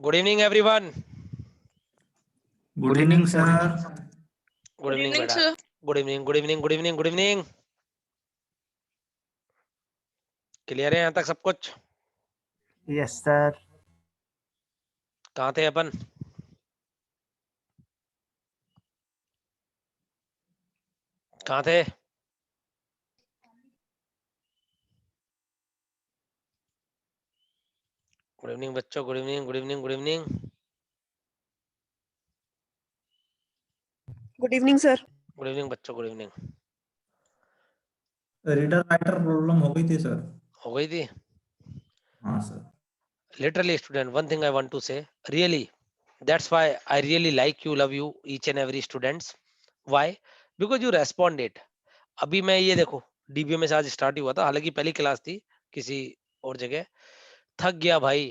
Good evening, everyone. Good evening, sir. Good evening, beta. Good evening, good evening, good evening, good evening. Clear है यहाँ तक सब कुछ? Yes, sir. कहाँ थे अपन? कहाँ थे? गुड इवनिंग बच्चों, good evening, good evening, good evening. Good evening sir. Good evening बच्चों, good evening. Reader writer problem हो गई थी सर। हो गई थी? हाँ sir. Literally, student, one thing I want to say, really, that's why I really like you, love you, each and every students. Why? Because you respond it. अभी मैं ये देखो, डीबीओ में से आज स्टार्ट ही हुआ था, हालांकि पहली क्लास थी किसी और जगह। थक गया भाई।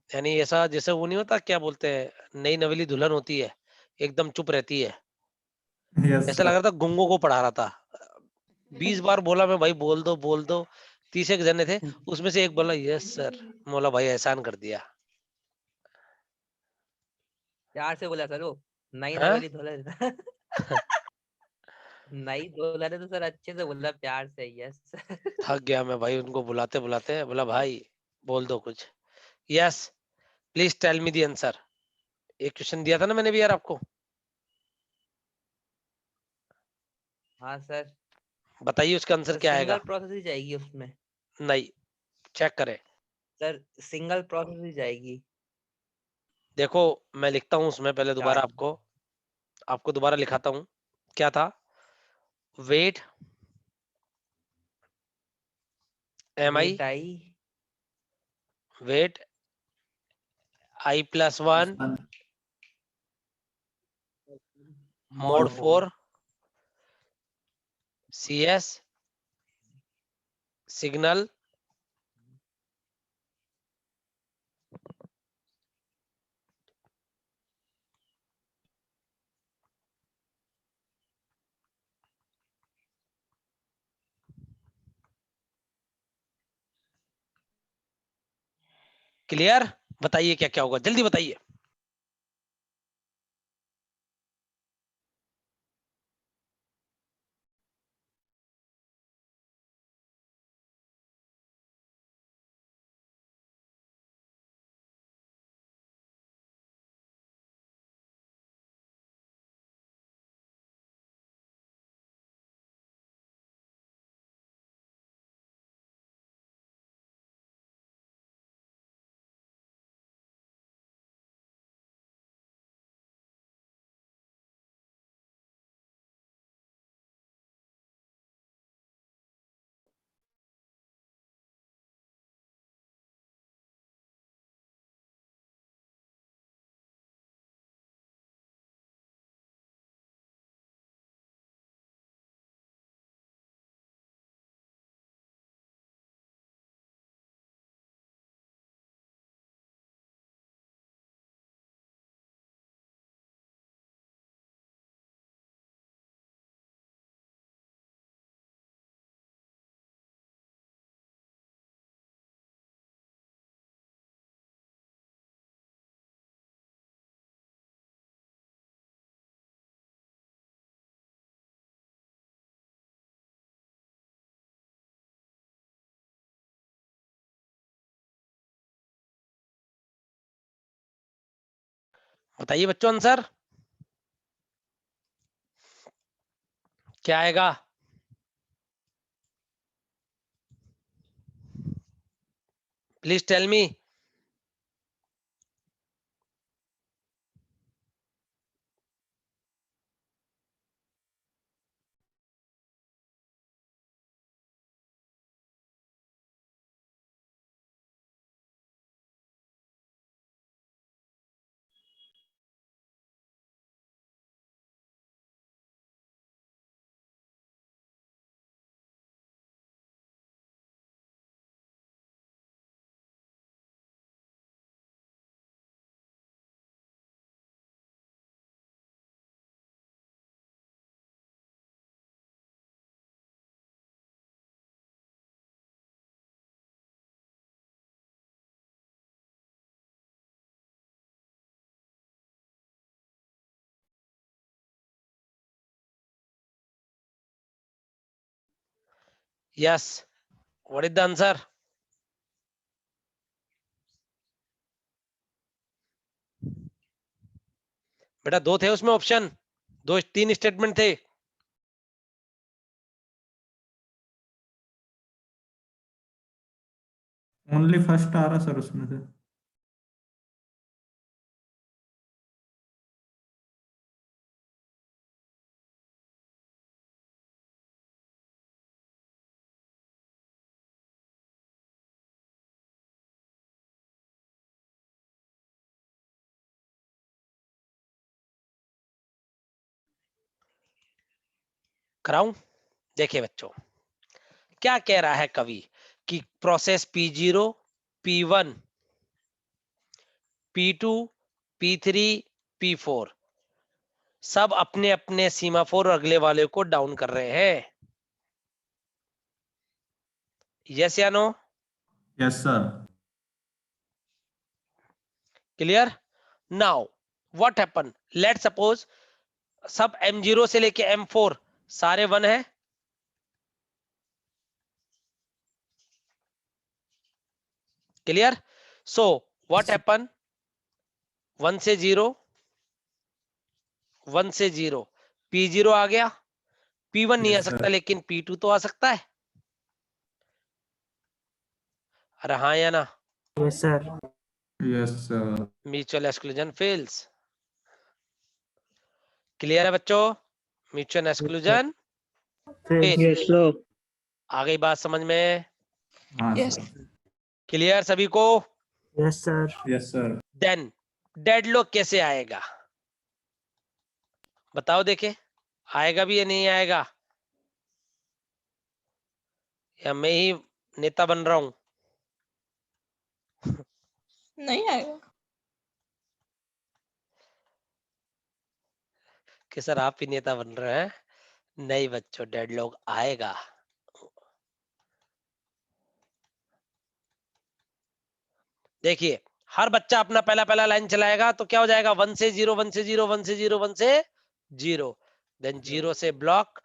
यानी ऐसा जैसे वो नहीं होता, क्या बोलते हैं, नई नवेली दुल्हन होती है, एकदम चुप रहती है, यस ऐसा लग सर। रहा था गुंगों को पढ़ा रहा था। 20 बार बोला मैं, भाई बोल दो बोल दो। 30 एक जने थे, उसमें से एक बोला यस सर। मोला भाई एहसान कर दिया। प्यार से बोला सर वो, नई हाँ? नवेली दुल्हन। नई दुल्हन है तो सर अच्छे से बोला, प्यार से, यस। थक गया मैं भाई, उनको बुलाते बुलाते बोला भाई बोल दो कुछ। Yes, please tell me the answer. एक क्वेश्चन दिया था ना मैंने भी यार आपको, हाँ सर। बताइए उसका आंसर क्या आएगा। सिंगल प्रोसेस ही जाएगी उसमें। नहीं, चेक करें। सर सिंगल प्रोसेस ही जाएगी। देखो मैं लिखता हूँ उसमें, पहले दोबारा आपको आपको दोबारा लिखाता हूँ। क्या था? Wait M I, wait I, wait I plus one mod mod 4 C S signal clear. बताइए क्या क्या होगा, जल्दी बताइए। बताइए बच्चों आंसर क्या आएगा। Please tell me. Yes, what is the answer? बेटा दो थे उसमें ऑप्शन, दो तीन स्टेटमेंट थे। ओनली फर्स्ट आ रहा सर उसमें से। कराऊं? देखिए बच्चों, क्या कह रहा है कवि कि process P0, P1, P2, P3, P4 सब अपने अपने सीमाफोर अगले वाले को डाउन कर रहे हैं। यस या no? Yes sir. Clear? Now what happen, let suppose सब M0 से लेके M4 सारे 1 है। क्लियर? सो व्हाट हैपन, 1 से 0, 1 से 0, P0 आ गया, P1 नहीं आ यस सकता सर। लेकिन P2 तो आ सकता है। अरे हाँ या ना? Yes, sir. Yes sir. Mutual exclusion fails. Clear है बच्चों? Mutual exclusion Fails. Fail. Yes, sir. आ गई बात समझ में? हाँ Yes. सर। क्लियर सभी को? Yes, sir. Yes sir. Then deadlock कैसे आएगा बताओ, देखे आएगा भी या नहीं आएगा, या मैं ही नेता बन रहा हूं? नहीं आएगा। कि सर आप ही नेता बन रहे हैं? नहीं बच्चों, डेडलॉक आएगा। देखिए, हर बच्चा अपना पहला पहला लाइन चलाएगा तो क्या हो जाएगा, 1 से 0, 1 से 0, 1 से 0, 1 से 0, देन 0 से ब्लॉक,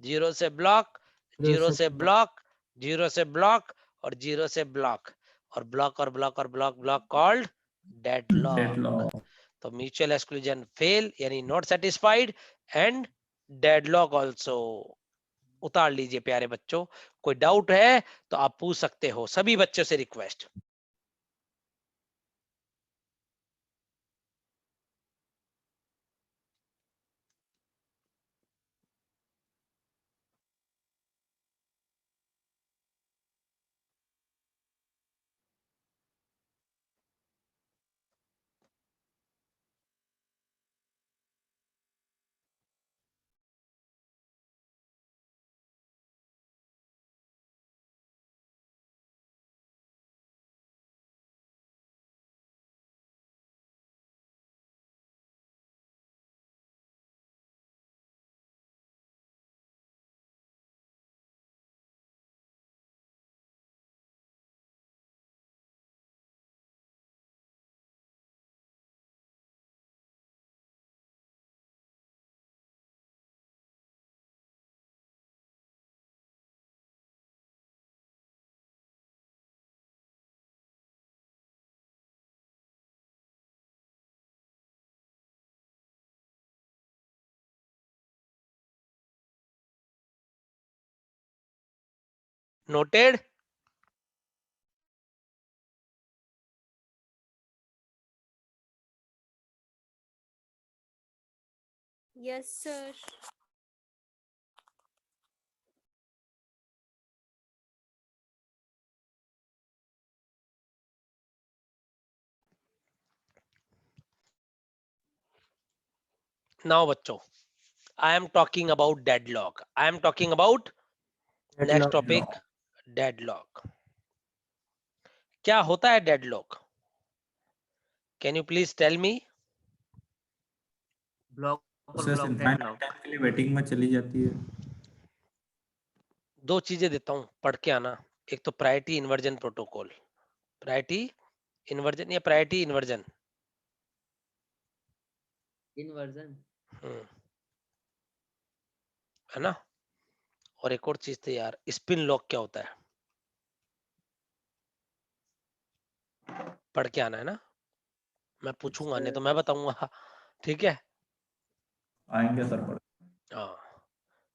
0 से ब्लॉक, 0 से ब्लॉक, 0 से ब्लॉक और 0 से ब्लॉक, और ब्लॉक और ब्लॉक और block, block called deadlock. Deadlock. तो म्यूचुअल एक्सक्लूजन फेल यानी not satisfied, and deadlock also. उतार लीजिए प्यारे बच्चों, कोई डाउट है तो आप पूछ सकते हो, सभी बच्चों से request. Noted? Yes, sir. Now बच्चों, I am talking about deadlock, I am talking about next Deadlock. Topic, deadlock. क्या होता है deadlock? Can you please tell me? Block और process block infinite deadlock. Time के लिए वेटिंग में चली जाती है। दो चीजें देता हूं, पढ़ के आना। एक तो priority inversion protocol, priority inversion या प्रायोरिटी इन्वर्जन, इन्वर्जन। है ना? और एक और चीज थी यार, स्पिन लॉक क्या होता है, पढ़ के आना है ना, मैं पूछूंगा नहीं तो मैं बताऊंगा। ठीक है? आएंगे सर पढ़। हाँ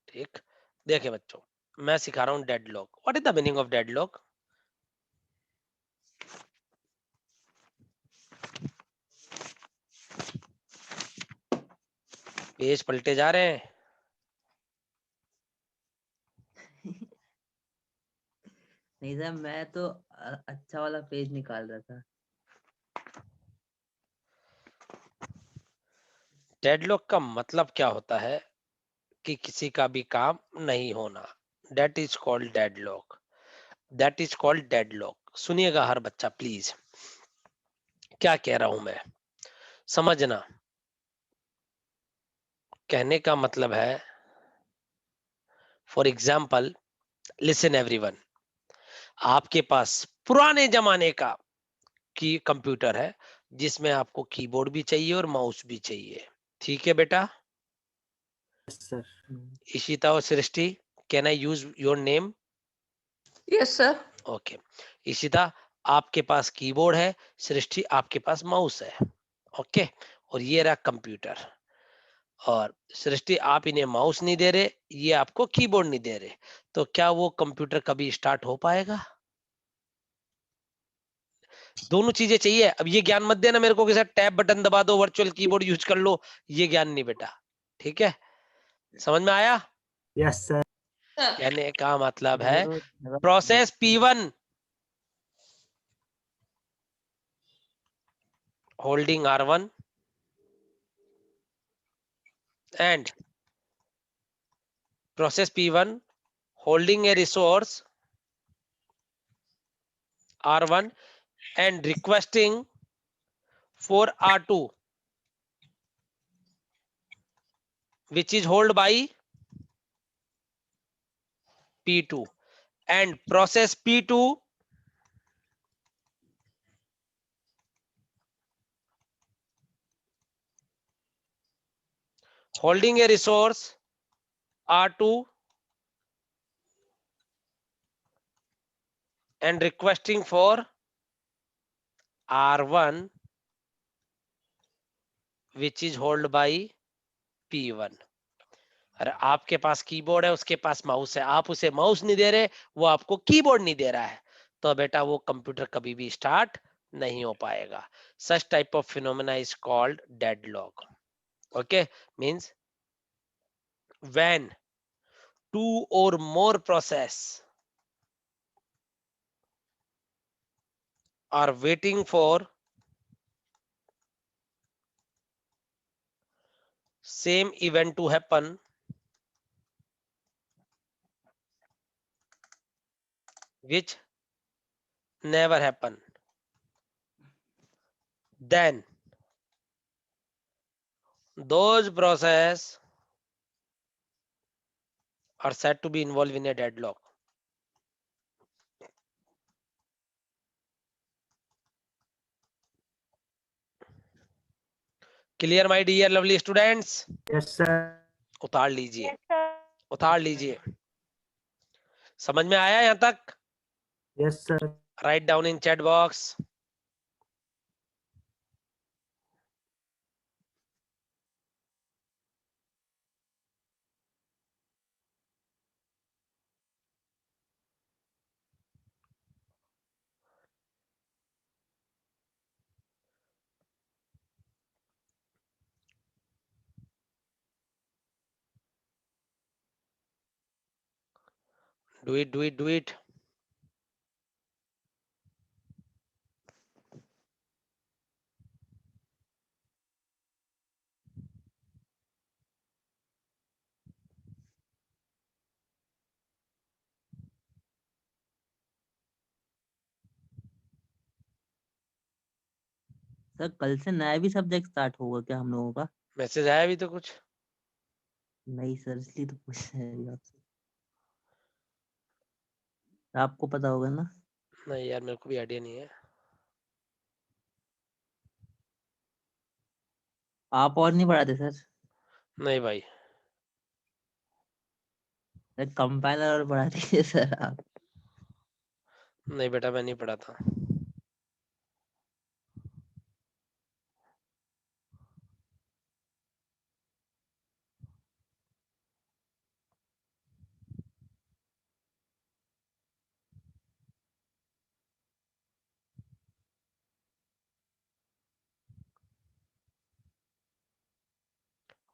ठीक। देखिए बच्चों, मैं सिखा रहा हूँ deadlock. What is the meaning of deadlock? Page पलटे जा रहे हैं। नहीं सर, मैं तो अच्छा वाला पेज निकाल रहा था। डेडलॉक का मतलब क्या होता है कि किसी का भी काम नहीं होना, that is called deadlock, that is called deadlock. सुनिएगा हर बच्चा प्लीज, क्या कह रहा हूं मैं, समझना। कहने का मतलब है, फॉर एग्जाम्पल लिसन एवरीवन, आपके पास पुराने जमाने का की कंप्यूटर है जिसमें आपको कीबोर्ड भी चाहिए और माउस भी चाहिए, ठीक है बेटा? Yes, sir. इशिता और Srishti, can I use your name? Yes sir. Okay, Ishita आपके पास कीबोर्ड है, सृष्टि आपके पास माउस है, ओके। और ये रहा कंप्यूटर, और सृष्टि आप इन्हें माउस नहीं दे रहे, ये आपको कीबोर्ड नहीं दे रहे, तो क्या वो कंप्यूटर कभी स्टार्ट हो पाएगा? दोनों चीजें चाहिए। अब ये ज्ञान मत देना मेरे को कि सर टैब बटन दबा दो, वर्चुअल कीबोर्ड यूज कर लो, ये ज्ञान नहीं बेटा, ठीक है? समझ में आया? Yes, sir. कहने का मतलब है मेरे को process P1 holding R1 and process P1 holding a resource R1 and requesting for R2 which is held by P2, and process P2 holding a resource R2 and requesting for R1 which is held by P1। अरे आपके पास keyboard है, उसके पास mouse है, आप उसे mouse नहीं दे रहे, वो आपको कीबोर्ड नहीं दे रहा है, तो बेटा वो कंप्यूटर कभी भी स्टार्ट नहीं हो पाएगा। Such type of phenomena is called deadlock. Okay, means when two or more process are waiting for same event to happen, which never happen, then those process are said to be involved in a deadlock। Clear my dear lovely students? Yes, sir. उतार लीजिए, उतार लीजिए। समझ में आया यहां तक? Yes, sir. Write down in chat box. Do it, do it, do it. Sir कल से नया भी सब्जेक्ट स्टार्ट होगा क्या हम लोगों का? मैसेज आया अभी तो कुछ? नहीं सर, इसलिए तो पूछ रहे हैं अभी आपसे। आपको पता होगा ना? नहीं यार, मेरे को भी आइडिया नहीं है। आप और नहीं पढ़ाते सर? नहीं भाई, कंपाइलर और पढ़ा दीजिए सर आप। नहीं बेटा, मैं नहीं पढ़ा था।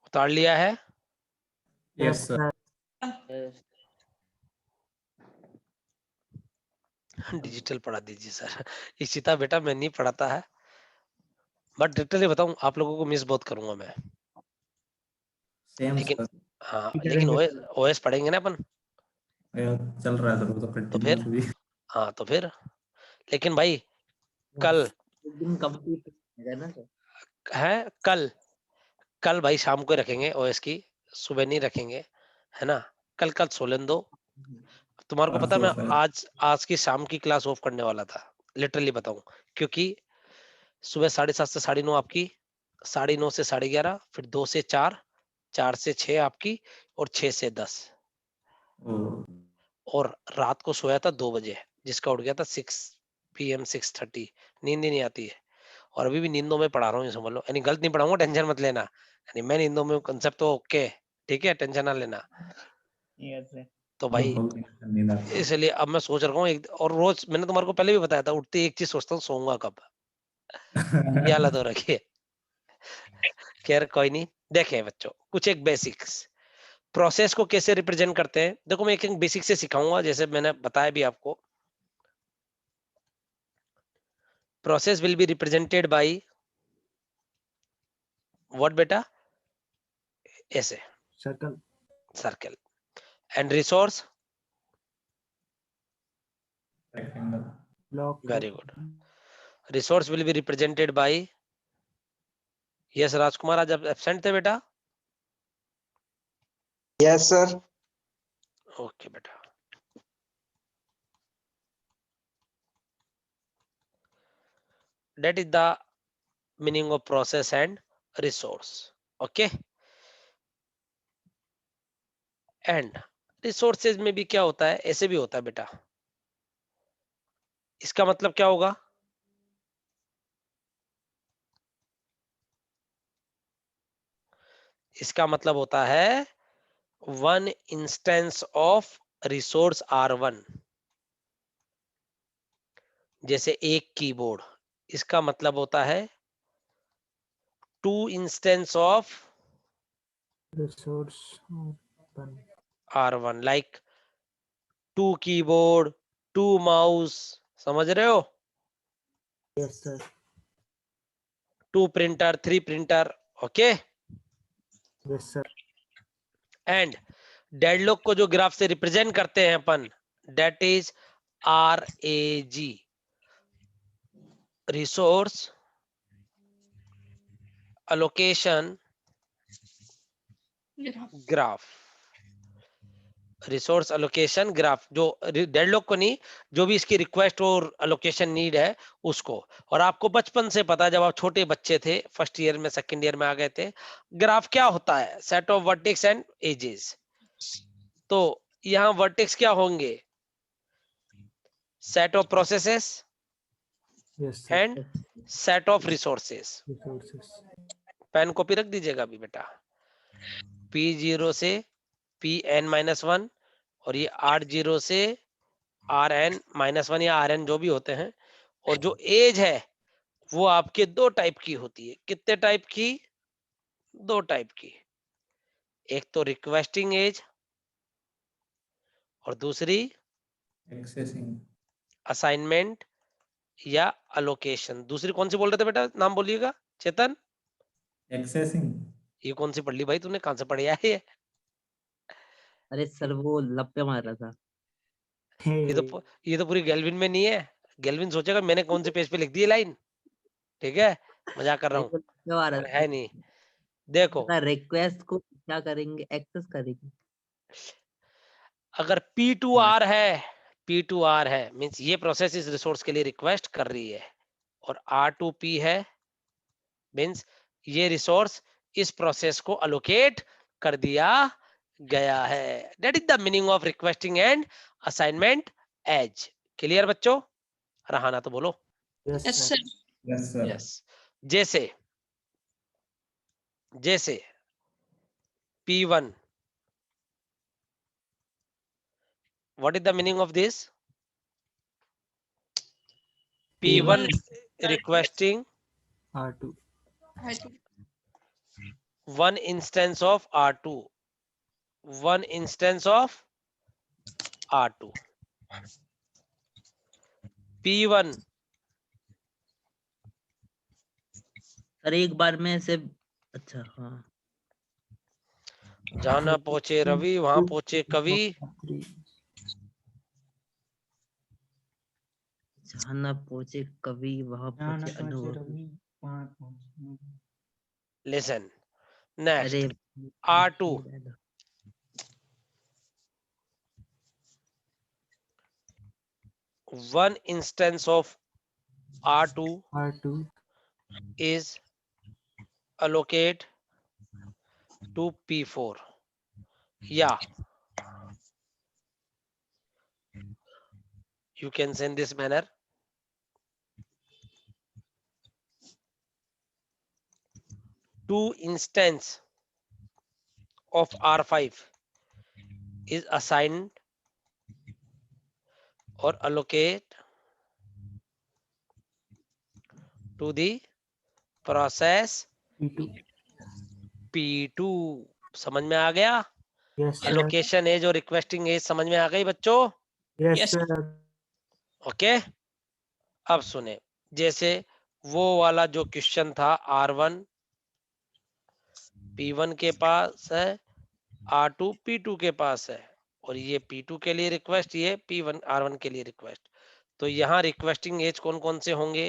उतार लिया है? Yes, Yes, sir. sir. Digital पढ़ा दीजिए सर। इशिता बेटा, मैं नहीं पढ़ाता है, बट लिटरली बताऊं, आप लोगों को मिस बहुत करूंगा मैं, Same, लेकिन sir. हाँ ठीक है, लेकिन रहेंगे। ओएस पढ़ेंगे ना अपन। यार चल रहा है सर वो तो तो कंटिन्यूस फिर भी। हाँ तो फिर लेकिन भाई कल एक दिन कंप्लीट है ना सर? है कल भाई शाम को ही रखेंगे ओएस की, सुबह नहीं रखेंगे, है ना। कल सोलन दो। तुम्हारे को पता है परसों मैं शायद। आज की शाम की क्लास ऑफ करने वाला था, लिटरली बताऊं, क्योंकि सुबह 7:30 से 9:30 आपकी, 9:30 से 11:30, फिर 2 से 4, 4 से 6 आपकी, और 6 से 10। ओ, और रात को सोया था 2 बजे, जिसका उठ गया था 6 PM 6:30। नींद ही नहीं आती है, और अभी भी नींदों में पढ़ा रहा हूँ, ये समझ लो। यानी गलत नहीं पढ़ाऊंगा, टेंशन मत लेना। यानी मैं नींदों में कंसेप्ट तो ओके, ठीक है, टेंशन ना लेना। तो वो भाई फुल नींद आती है। इसलिए अब मैं सोच रहा हूँ और रोज मैंने तुम्हारे को पहले भी बताया था, उठते एक चीज सोचता हूँ, सोऊंगा कब। ये हालत हो रखी है। खैर कोई नहीं, देखें बच्चों कुछ एक बेसिक्स प्रोसेस को कैसे रिप्रेजेंट करते हैं। देखो मैं एक बेसिक से सिखाऊंगा, जैसे मैंने बताया भी आपको। Process will be represented by what बेटा, ऐसे, circle, circle. And resource, rectangle. Block. Very good. Resource will be represented by, yes Rajkumar आज आप एब्सेंट थे बेटा। Yes sir. ओके बेटा। That is the meaning of process and resource. Okay. And resources में भी क्या होता है, ऐसे भी होता है बेटा। इसका मतलब क्या होगा, इसका मतलब होता है one instance of resource R1। जैसे एक कीबोर्ड, इसका मतलब होता है 2 instance of resource R1, like 2 keyboard, 2 mouse, समझ रहे हो, yes sir, 2 printer, 3 printer. Okay. Yes sir, and deadlock को जो ग्राफ से रिप्रेजेंट करते हैं अपन, that is RAG, resource allocation graph. Resource allocation graph, जो डेडलॉक को नहीं, जो भी इसकी रिक्वेस्ट और अलोकेशन नीड है उसको। और आपको बचपन से पता है, जब आप छोटे बच्चे थे, फर्स्ट ईयर में सेकंड ईयर में आ गए थे, ग्राफ क्या होता है, set of vertex and edges. तो यहाँ वर्टेक्स क्या होंगे, set of processes yes sir, and set of resources. Resources, pen copy रख दीजिएगा अभी बेटा। P0 से Pn-1, और ये R0 से Rn-1 या Rn जो भी होते हैं। और जो एज है वो आपके 2 टाइप की होती है। कितने टाइप की, 2 टाइप की। एक तो रिक्वेस्टिंग एज, और दूसरी एक्सेसिंग। असाइनमेंट या अलोकेशन। दूसरी कौन सी बोल रहे थे बेटा, नाम बोलिएगा चेतन। एक्सेसिंग। ये कौन सी पढ़ ली भाई तूने, कहां से पढ़ी है ये। अरे सर वो लप्पे मार रहा था। ये तो पूरी गेल्विन में नहीं है। गेल्विन सोचेगा मैंने कौन से पेज पे लिख दी है लाइन, ठीक है, मजाक कर रहा ये हूँ, तो लप्पे मार रहा पर था। है नहीं। देखो रिक्वेस्ट को क्या करेंगे, एक्सेस करेंगे। अगर P2R है, P2R है मींस ये प्रोसेस इस रिसोर्स के लिए रिक्वेस्ट कर रही है, और R2P है मींस ये रिसोर्स इस प्रोसेस को अलोकेट कर दिया गया है। That is the meaning of requesting and assignment edge. Clear बच्चों, रहाना तो बोलो। यस Yes, सर, sir. Yes sir. यस। जैसे जैसे P1, what is the meaning of this, P1 requesting R2, one instance of R2, one instance of R2। P1 sir एक बार में से, अच्छा हाँ, जहाँ ना पहुंचे रवि वहां पहुंचे कवि। जहाँ ना पहुंचे कवि वहां पहुंचे अनुभवी। लिसन अरे नेक्स्ट R2 ये dialogue. one instance of R2 R2 is allocate to P4. Yeah, you can say in this manner. Two instance of R5 is assigned or allocate to the process P2 P2. समझ में आ गया? yes sir Allocation as और requesting as समझ में आ गई बच्चों? yes sir okay अब सुने, जैसे वो वाला जो क्वेश्चन था R1 P1 के पास है, R2 P2 के पास है, और ये P2 के लिए रिक्वेस्ट, ये P1 R1 के लिए रिक्वेस्ट। तो यहाँ रिक्वेस्टिंग एज कौन कौन से होंगे?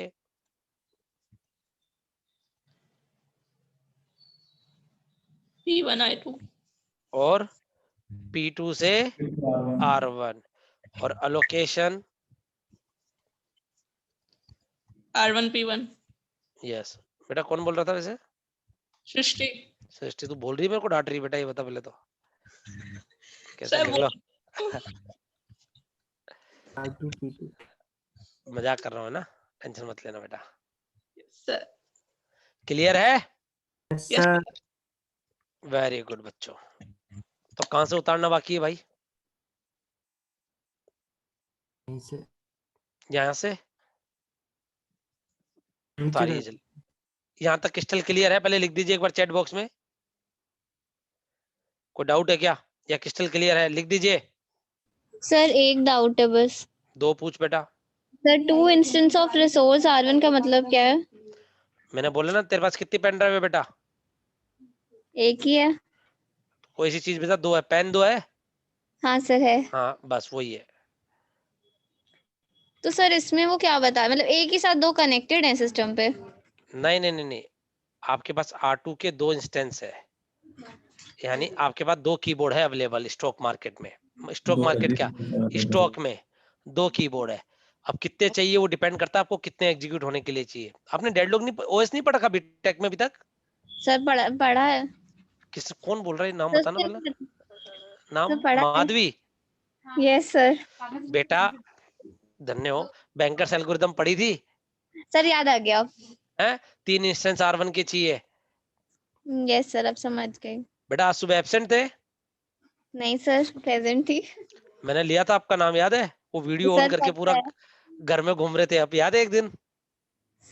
P1 I2 और P2 से R1 R1, और अलोकेशन R1 P1 यस। बेटा कौन बोल रहा था वैसे? सृष्टि सृष्टि तू बोल रही है, मेरे को डांट रही है बेटा, ये बता पहले तो कैसे सर देख लो। R2 P2 मजाक कर रहा हूँ ना, टेंशन मत लेना बेटा। सर क्लियर है? yes Yes, sir very good बच्चों। तो कहां से उतारना बाकी है भाई? यहीं से यहाँ से नीचे उतारिए कर जल्दी। यहाँ तक क्रिस्टल क्लियर है? पहले लिख दीजिए एक बार चैट बॉक्स में। कोई डाउट है क्या, या क्रिस्टल क्लियर है? लिख दीजिए। सर एक डाउट है बस। दो पूछ बेटा। Sir to instance of resource R1 का मतलब क्या है? मैंने बोला ना, तेरे पास कितनी पेन ड्राइव है बेटा? एक ही है। कोई सी चीज बेटा, दो है, पेन दो है। हाँ सर है। हाँ बस वही है। तो सर इसमें वो क्या बताया, मतलब एक ही साथ दो कनेक्टेड हैं सिस्टम पे? नहीं नहीं नहीं नहीं, आपके पास R2 के दो इंस्टेंस है, यानी आपके पास दो कीबोर्ड है अवेलेबल स्टॉक मार्केट में। स्टॉक दो मार्केट क्या, रजिस्टर स्टॉक में दो कीबोर्ड है। अब कितने चाहिए वो डिपेंड करता है आपको कितने एग्जीक्यूट होने के लिए चाहिए। आपने डेडलॉक नहीं, ओएस नहीं पढ़ा कभी टेक में अभी तक? सर पढ़ा है। किस, कौन बोल रहा है? नाम तो बताना पहले। सर नाम पढ़ा है। माधवी। Yes sir. बेटा धन्य हो, बैंकर्स एल्गोरिथम पढ़ी थी? सर याद आ गया। हैं? तीन इंस्टेंस R1 के चाहिए। यस सर अब समझ गई। बेटा आज सुबह एब्सेंट थे? नहीं सर प्रेजेंट थी। मैंने लिया था आपका नाम, याद है? वो वीडियो ऑन सर करके पता पूरा है घर में घूम रहे थे, अब याद है एक दिन?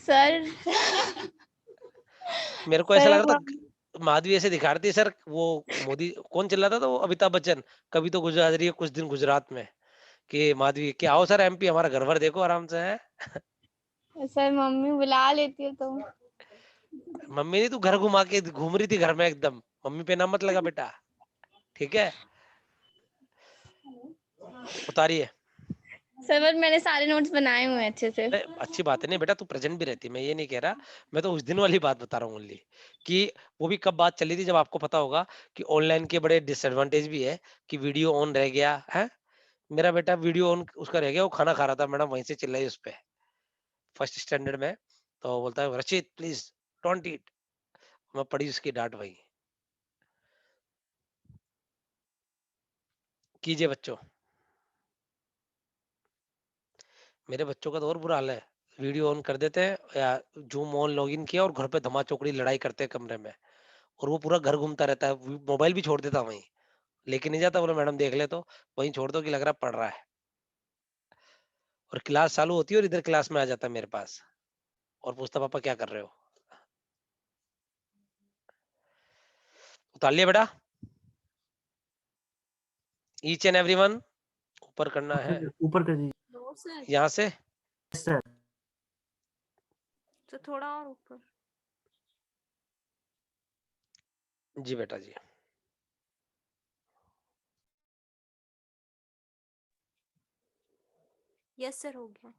सर। मेरे को ऐसा सर लग रहा था माधवी ऐसे दिखा रही थी, सर वो मोदी कौन चिल्ला रहा था, वो अमिताभ बच्चन, कभी तो गुजरात रही है कुछ दिन गुजरात में, कि माधवी कि आओ सर MP हमारा घर भर देखो आराम से है। सर मम्मी बुला लेती है तो। मम्मी नहीं, तू घर घुमा के घूम रही थी घर में एकदम। मम्मी पे नाम मत लगा बेटा, ठीक है? उतारिए। सर बट मैंने सारे नोट्स बनाए हुए हैं अच्छे से। अरे अच्छी बात है, नहीं बेटा तू प्रेजेंट भी रहती, मैं ये नहीं कह रहा। मैं तो उस दिन वाली बात बता रहा हूँ ओनली, कि वो भी कब बात चली थी जब आपको पता होगा कि ऑनलाइन के बड़े डिसएडवांटेज भी है, कि वीडियो ऑन रह गया है। मेरा बेटा वीडियो ऑन उसका रह गया, वो खाना खा रहा था, मैडम वहीं से चिल्लाई उस पे, फर्स्ट स्टैंडर्ड में। तो बोलता है रचित प्लीज डोंट ईट। मैं पड़ी उसकी डांट वही। कीजिए बच्चों। मेरे बच्चों का तो और बुरा हाल है, वीडियो ऑन कर देते हैं या जूम ऑन लॉगिन किया और घर पे धमा चौकड़ी लड़ाई करते हैं कमरे में, और वो पूरा घर घूमता रहता है, मोबाइल भी छोड़ देता वहीं, लेके नहीं जाता, बोले मैडम देख ले, तो वहीं छोड़ दो कि लग रहा पढ़ रहा है। और क्लास चालू होती है और इधर क्लास में आ जाता है मेरे पास और पूछता पापा क्या कर रहे हो। उतार लिया बेटा? ईच एंड एवरीवन ऊपर करना है, ऊपर कर दीजिए नो सर यहाँ से। yes, sir तो थोड़ा और ऊपर। जी बेटा जी। यस सर हो गया।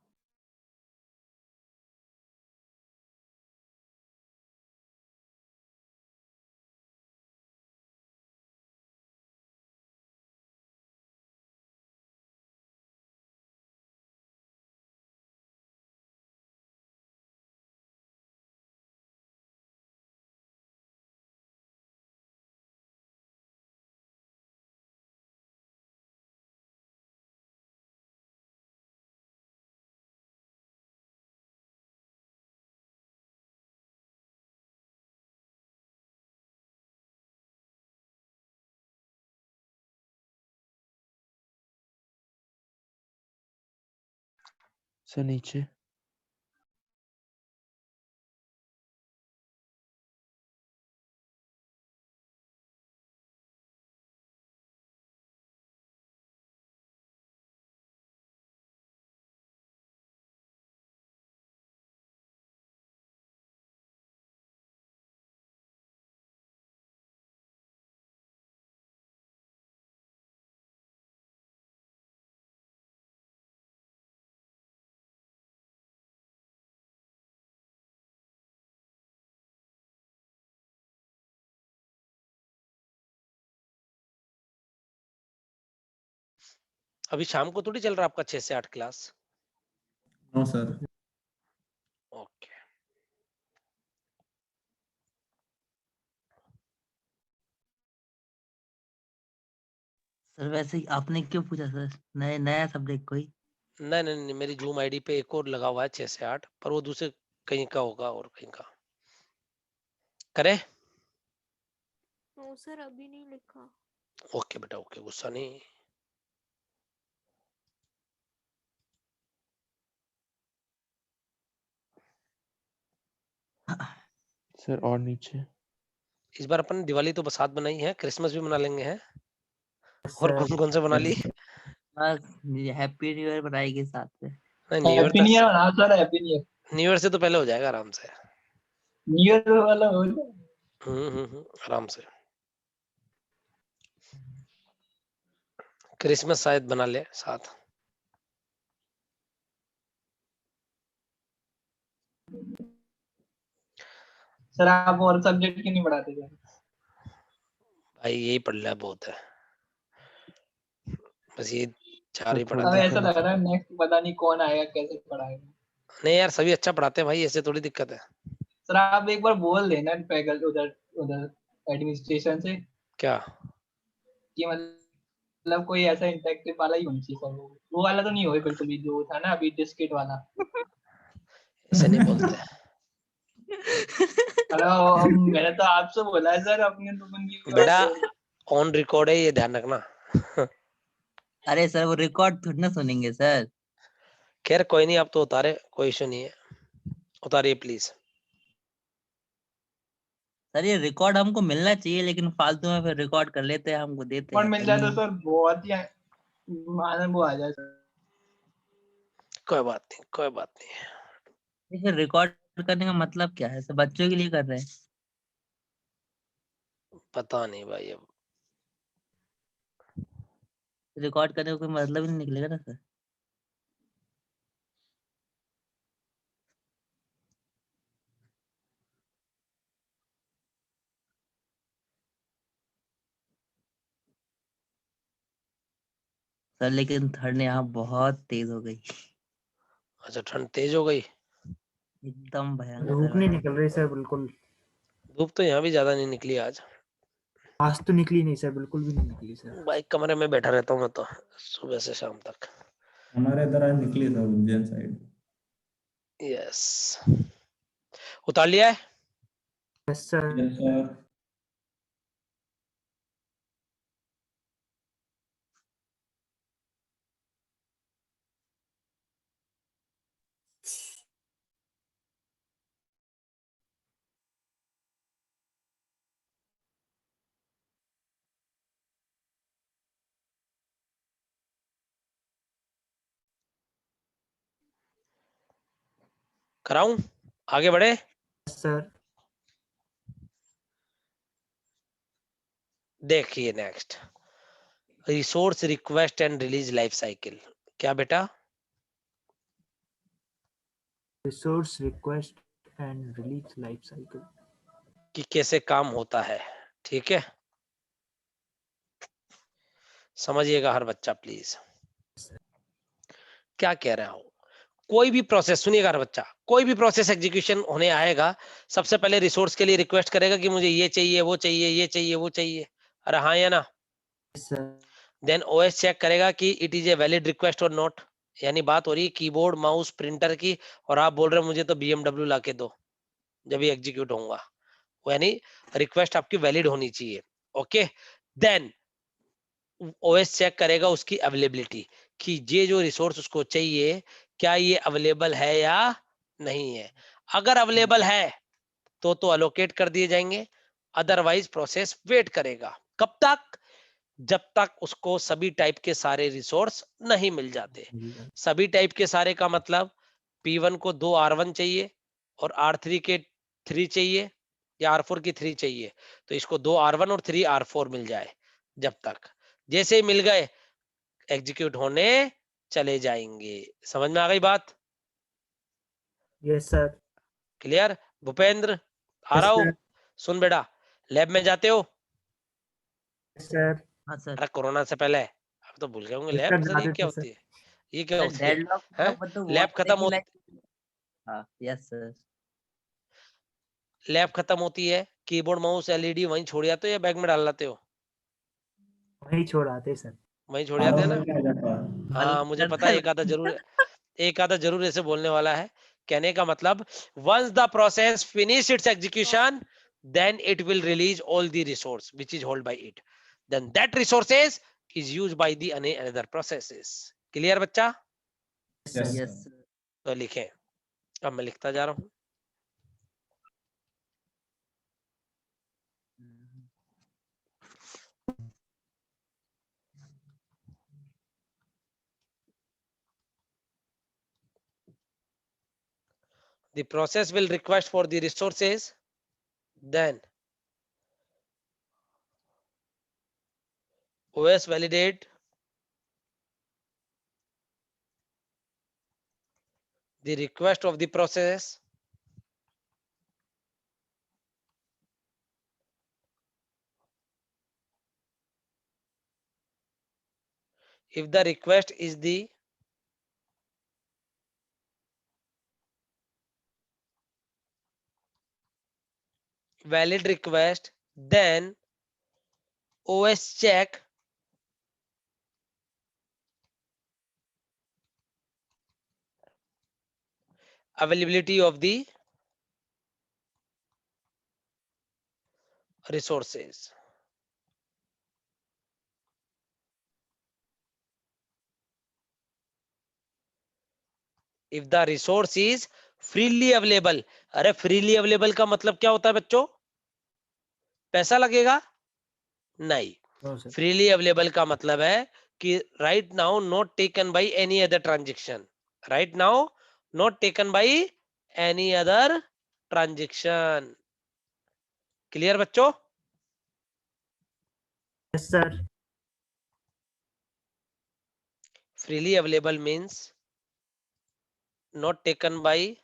सर नीचे। अभी शाम को थोड़ी चल रहा आपका 6 से 8 class. No sir. Okay. Sir वैसे ही आपने क्यों पूछा सर, नया सब्जेक्ट कोई? नहीं नहीं नहीं, मेरी जूम आईडी पे एक और लगा हुआ है 6 से 8, पर वो दूसरे कहीं का होगा और कहीं का। करे? नो सर अभी नहीं लिखा। ओके बेटा ओके, गुस्सा नहीं। सर और नीचे। इस बार अपन ने दिवाली तो बसात बनाई है, क्रिसमस भी मना लेंगे हैं। यस और सर। कौन कौन से बना ली? बस हैप्पी न्यू ईयर बनाएगी साथ में। नहीं, new year happy new year मनाओ sir, happy new year. New year से तो पहले हो जाएगा आराम से। न्यू ईयर वाला हो जाए। आराम से। क्रिसमस शायद बना ले साथ। सर आप और सब्जेक्ट क्यों नहीं पढ़ाते सर? भाई यही पढ़ लिया बहुत है, बस ये 4 ही सर पढ़ा अब थोड़ी था। ऐसा लग डिफरेंस रहा है। है नेक्स्ट पता नहीं कौन आएगा, कैसे पढ़ाएगा। नहीं यार, सभी अच्छा पढ़ाते हैं भाई, ऐसे थोड़ी दिक्कत है। सर आप एक बार बोल देना फैकल्टी उधर उधर एडमिनिस्ट्रेशन से क्या? कि मतलब कोई ऐसा इंटरेक्टिव वाला ही होना चाहिए सर। वो वाला तो नहीं होगा बिल्कुल भी, जो था ना अभी डिस्केट वाला। ऐसे नहीं बोलते। हेलो, मैंने तो आपसे बोला है सर, अपने तो बंदी की बेटा बात है। ऑन रिकॉर्ड है, ये ध्यान रखना। अरे सर वो रिकॉर्ड थोड़ी ना सुनेंगे सर। खैर कोई नहीं, आप तो उतारे, कोई इशू नहीं है, उतारिए प्लीज। सर ये रिकॉर्ड हमको मिलना चाहिए, लेकिन फालतू में फिर रिकॉर्ड कर लेते हैं, हमको देते और हैं मिल जाए तो नहीं। सर बहुत ही आनंद वो आ जाए सर। कोई बात नहीं, कोई बात नहीं। ये फिर रिकॉर्ड करने का मतलब क्या है? सर बच्चों के लिए कर रहे हैं। पता नहीं भाई अब। रिकॉर्ड करने का कोई मतलब ही नहीं निकलेगा ना सर। सर लेकिन ठंड यहाँ बहुत तेज हो गई, अच्छा, ठंड तेज हो गई। एकदम भयंकर धूप नहीं वाली। निकल रही सर बिल्कुल। धूप तो यहाँ भी ज्यादा नहीं निकली आज। आज तो निकली नहीं सर, बिल्कुल भी नहीं निकली सर। भाई कमरे में बैठा रहता हूँ मैं तो, सुबह से शाम तक। हमारे इधर आज निकली था उज्जैन साइड। यस। उतार लिया है। Yes sir. Yes sir. कराऊं? आगे बढ़े। Yes sir. देखिए next, resource request and release life cycle. क्या बेटा? Resource request and release life cycle. कि कैसे काम होता है, ठीक है, समझिएगा हर बच्चा प्लीज क्या कह रहा हूं। कोई भी प्रोसेस, सुनिएगा हर बच्चा, कोई भी प्रोसेस एग्जीक्यूशन होने आएगा, सबसे पहले रिसोर्स के लिए रिक्वेस्ट करेगा कि मुझे ये चाहिए, वो चाहिए, ये चाहिए, वो चाहिए, अरे हाँ या ना। Yes, sir. Then OS check करेगा कि it is a valid request और नॉट, यानी बात हो रही है कीबोर्ड, माउस, प्रिंटर की, और आप बोल रहे हो मुझे तो BMW ला के दो जब ये एग्जीक्यूट होगा, यानी रिक्वेस्ट आपकी वैलिड होनी चाहिए। ओके, देन ओएस चेक करेगा उसकी अवेलेबिलिटी, कि ये जो रिसोर्स उसको चाहिए क्या ये अवेलेबल है या नहीं है। अगर अवेलेबल है तो अलोकेट कर दिए जाएंगे, अदरवाइज प्रोसेस वेट करेगा। कब तक? जब तक उसको सभी टाइप के सारे रिसोर्स नहीं मिल जाते। सभी टाइप के सारे का मतलब P1 को 2 R1 चाहिए और R3 के 3 चाहिए, या R4 की 3 चाहिए, तो इसको 2 R1 और 3 R4 मिल जाए। जब तक जैसे ही मिल गए एग्जीक्यूट होने चले जाएंगे। समझ में आ गई बात? Yes, sir. क्लियर? भूपेंद्र आ Yes, रहा हो? sir. सुन बेटा, लैब में जाते हो? Yes, sir. हाँ सर। अरे कोरोना से पहले, अब तो भूल गए होंगे। Yes, lab sir. सर ये जाते क्या थे, sir. होती है? ये क्या सर होती है? डेडलॉक हैं? का तो लैब खत्म वाटरकी होती, हाँ यस सर। लैब खत्म होती है, कीबोर्ड, माउस, एलईडी वहीं छोड़ जाते हो या बैग में डाल लाते हो? वही छोड़ आते sir. वहीं छोड़ जाते हैं ना? में आ जाता है। हाँ मुझे पता है, एक आधा जरूर ऐसे बोलने वाला है। कहने का मतलब, once the process finish its execution, then it will release all the resource which is held by it, then that resources is used by the another processes. Clear बच्चा? Yes, Yes, sir. Yes sir. तो लिखें, अब मैं लिखता जा रहा हूं। The process will request for the resources, then OS validate the request of the process, if the request is the valid request, then OS check availability of the resources. If the resource is freely available, अरे freely available का मतलब क्या होता है बच्चों? पैसा लगेगा? नहीं। No, sir. Freely available का मतलब है कि right now not taken by any other transaction. Right now not taken by any other transaction. Clear बच्चों? Yes, sir. Freely available means not taken by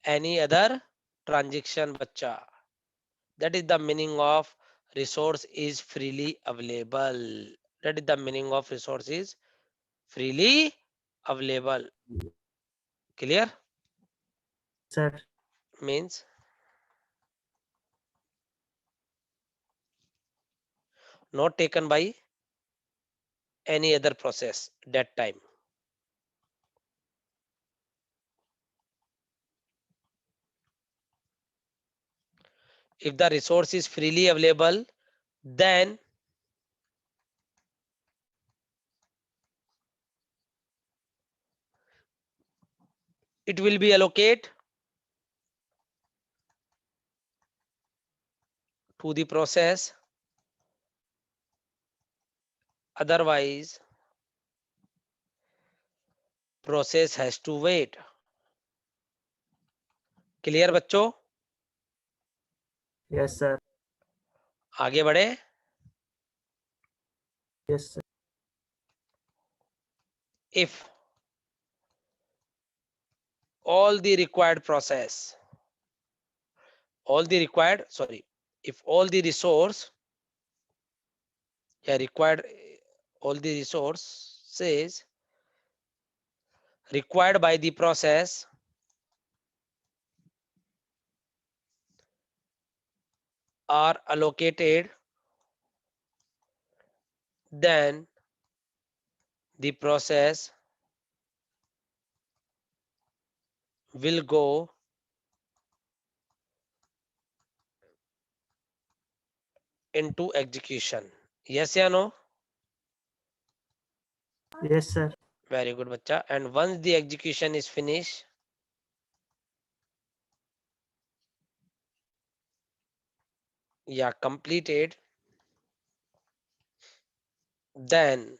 any other transaction बच्चा. That is the meaning of resource is freely available. That is the meaning of resource is freely available. Clear? Sir. Means not taken by any other process that time. If the resource is freely available, then it will be allocated to the process. Otherwise, process has to wait. Clear बच्चों? Yes, sir. आगे बढ़े। Yes, sir. If all the required process, all the required, sorry, if all the resource, yeah, required, all the resources required by the process are allocated, then the process will go into execution. Yes या no? Yes, sir. Very good, bachcha. And once the execution is finished, yeah, completed, then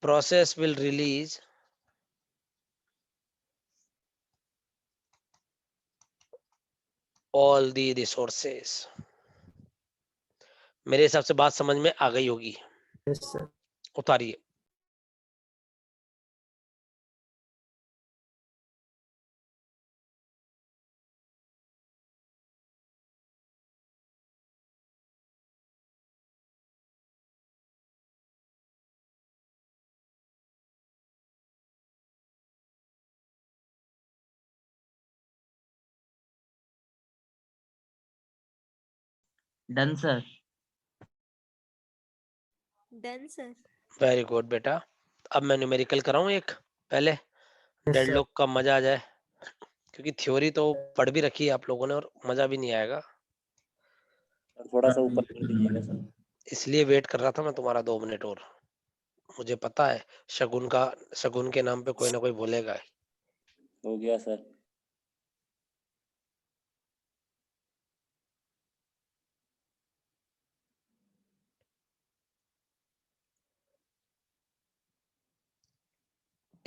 process will release all the resources. मेरे हिसाब से बात समझ में आ गई होगी. Yes, sir. उतारिए. Done sir. Done sir. Very good बेटा. अब मैं न्यूमेरिकल कराऊं एक पहले, Yes, डेड sir. लॉक का मजा आ जाए, क्योंकि थ्योरी तो पढ़ भी रखी है आप लोगों ने और मजा भी नहीं आएगा. थोड़ा सा ऊपर कर दीजिएगा सर। इसलिए वेट कर रहा था मैं तुम्हारा 2 मिनट और. मुझे पता है शगुन के नाम पे कोई ना कोई बोलेगा. हो गया sir.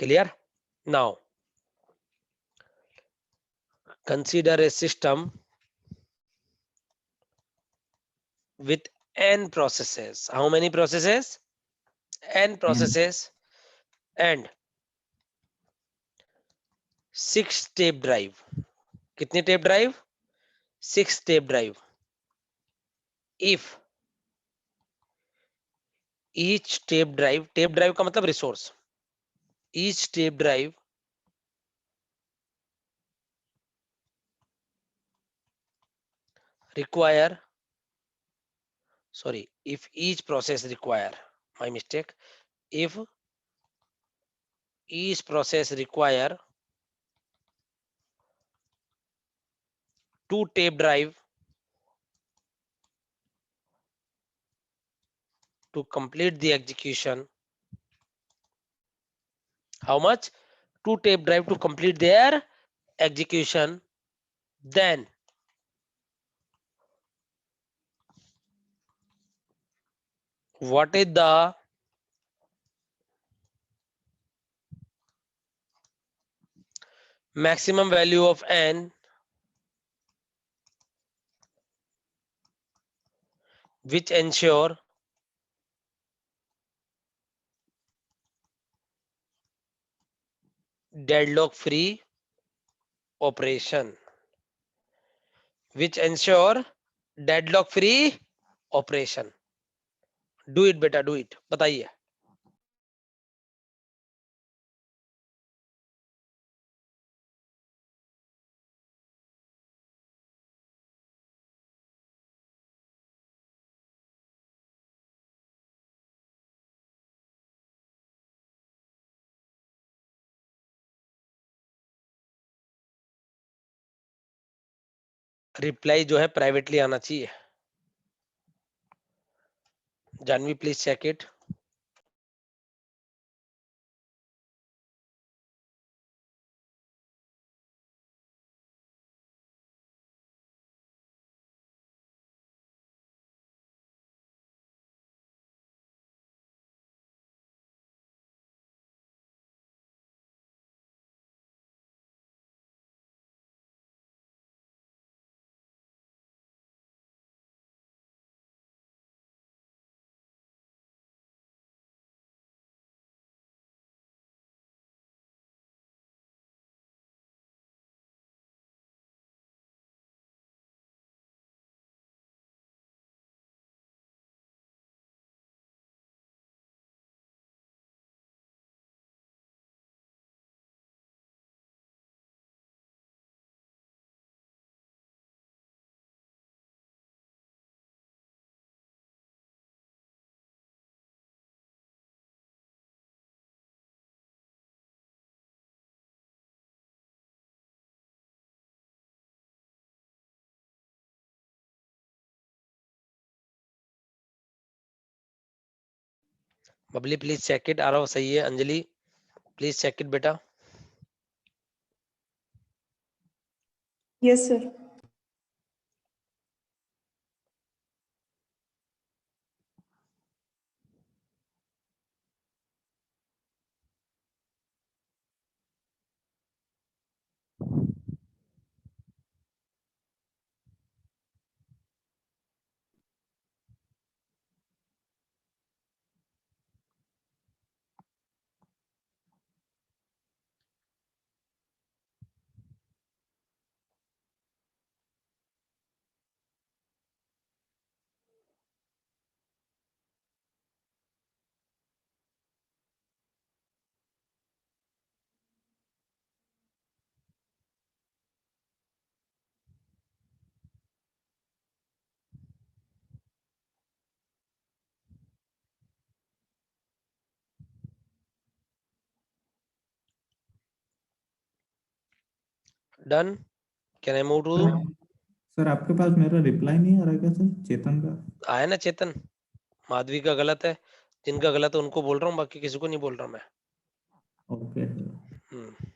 Clear? Now, consider a system with n processes. How many processes? N processes and 6 tape drive. कितनी tape drive? 6 tape drive. If each tape drive का मतलब resource. Each tape drive require, sorry, if each process require, my mistake, if each process require 2 tape drive to complete the execution. How much? 2 tape drive to complete their execution. Then what is the maximum value of n which ensure deadlock free operation, which ensure deadlock free operation. Do it beta, do it. बताइए. Reply जो है privately आना चाहिए. Janvi please check it. Babli please check it. Aarav सही है। Anjali please check it बेटा। Yes sir. Done. Can I move to? Sir आपके पास मेरा रिप्लाई नहीं आ रहा क्या सर, चेतन का? आया ना चेतन? माधवी का गलत है, जिनका गलत है उनको बोल रहा हूँ, बाकी किसी को नहीं बोल रहा मैं। Okay sir. हम्म।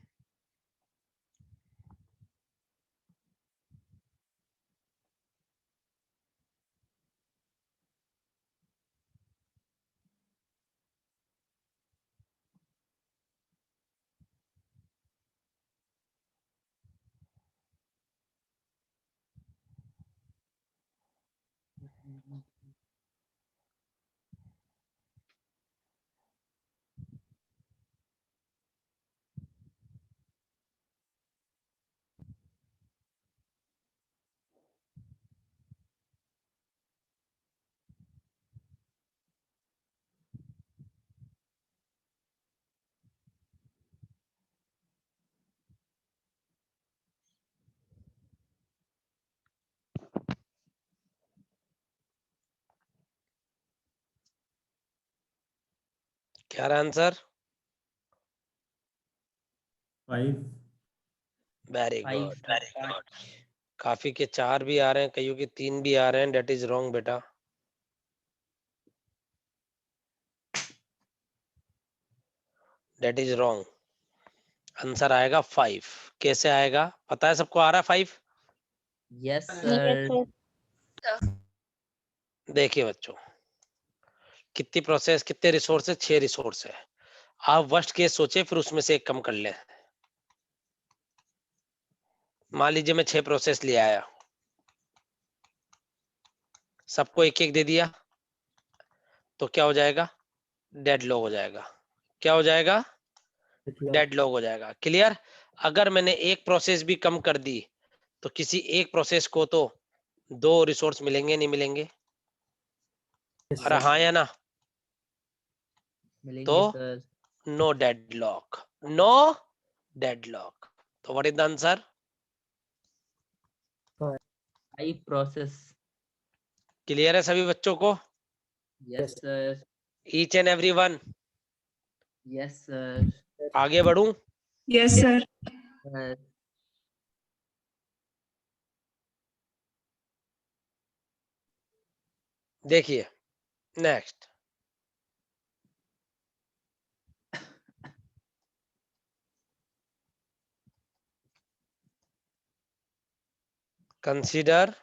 क्या रहा answer? 5। Very 5 good, very good. काफी के 4 भी आ रहे हैं, कईयों के 3 भी आ रहे हैं। डेट इज रॉन्ग बेटा। That is wrong. आंसर आएगा 5। कैसे आएगा पता है सबको? आ रहा है 5? Yes yes sir. सर। देखिए बच्चों, कितनी प्रोसेस, कितने रिसोर्स है? 6 रिसोर्स है। आप वर्स्ट केस सोचे, फिर उसमें से एक कम कर ले। मान लीजिए मैं 6 प्रोसेस ले आया, सबको एक एक दे दिया, तो क्या हो जाएगा? डेड लॉग हो जाएगा। क्या हो जाएगा? डेड लॉग हो जाएगा। क्लियर? अगर मैंने एक प्रोसेस भी कम कर दी, तो किसी एक प्रोसेस को तो 2 रिसोर्स मिलेंगे, नहीं मिलेंगे? अरे हाँ या ना? मिलेंगे तो सर। No dead lock, no dead lock. तो what is the answer? 5 process. Clear है सभी बच्चों को? Yes sir. Each and every one. Yes sir. आगे बढ़ूं? Yes sir. देखिए next, consider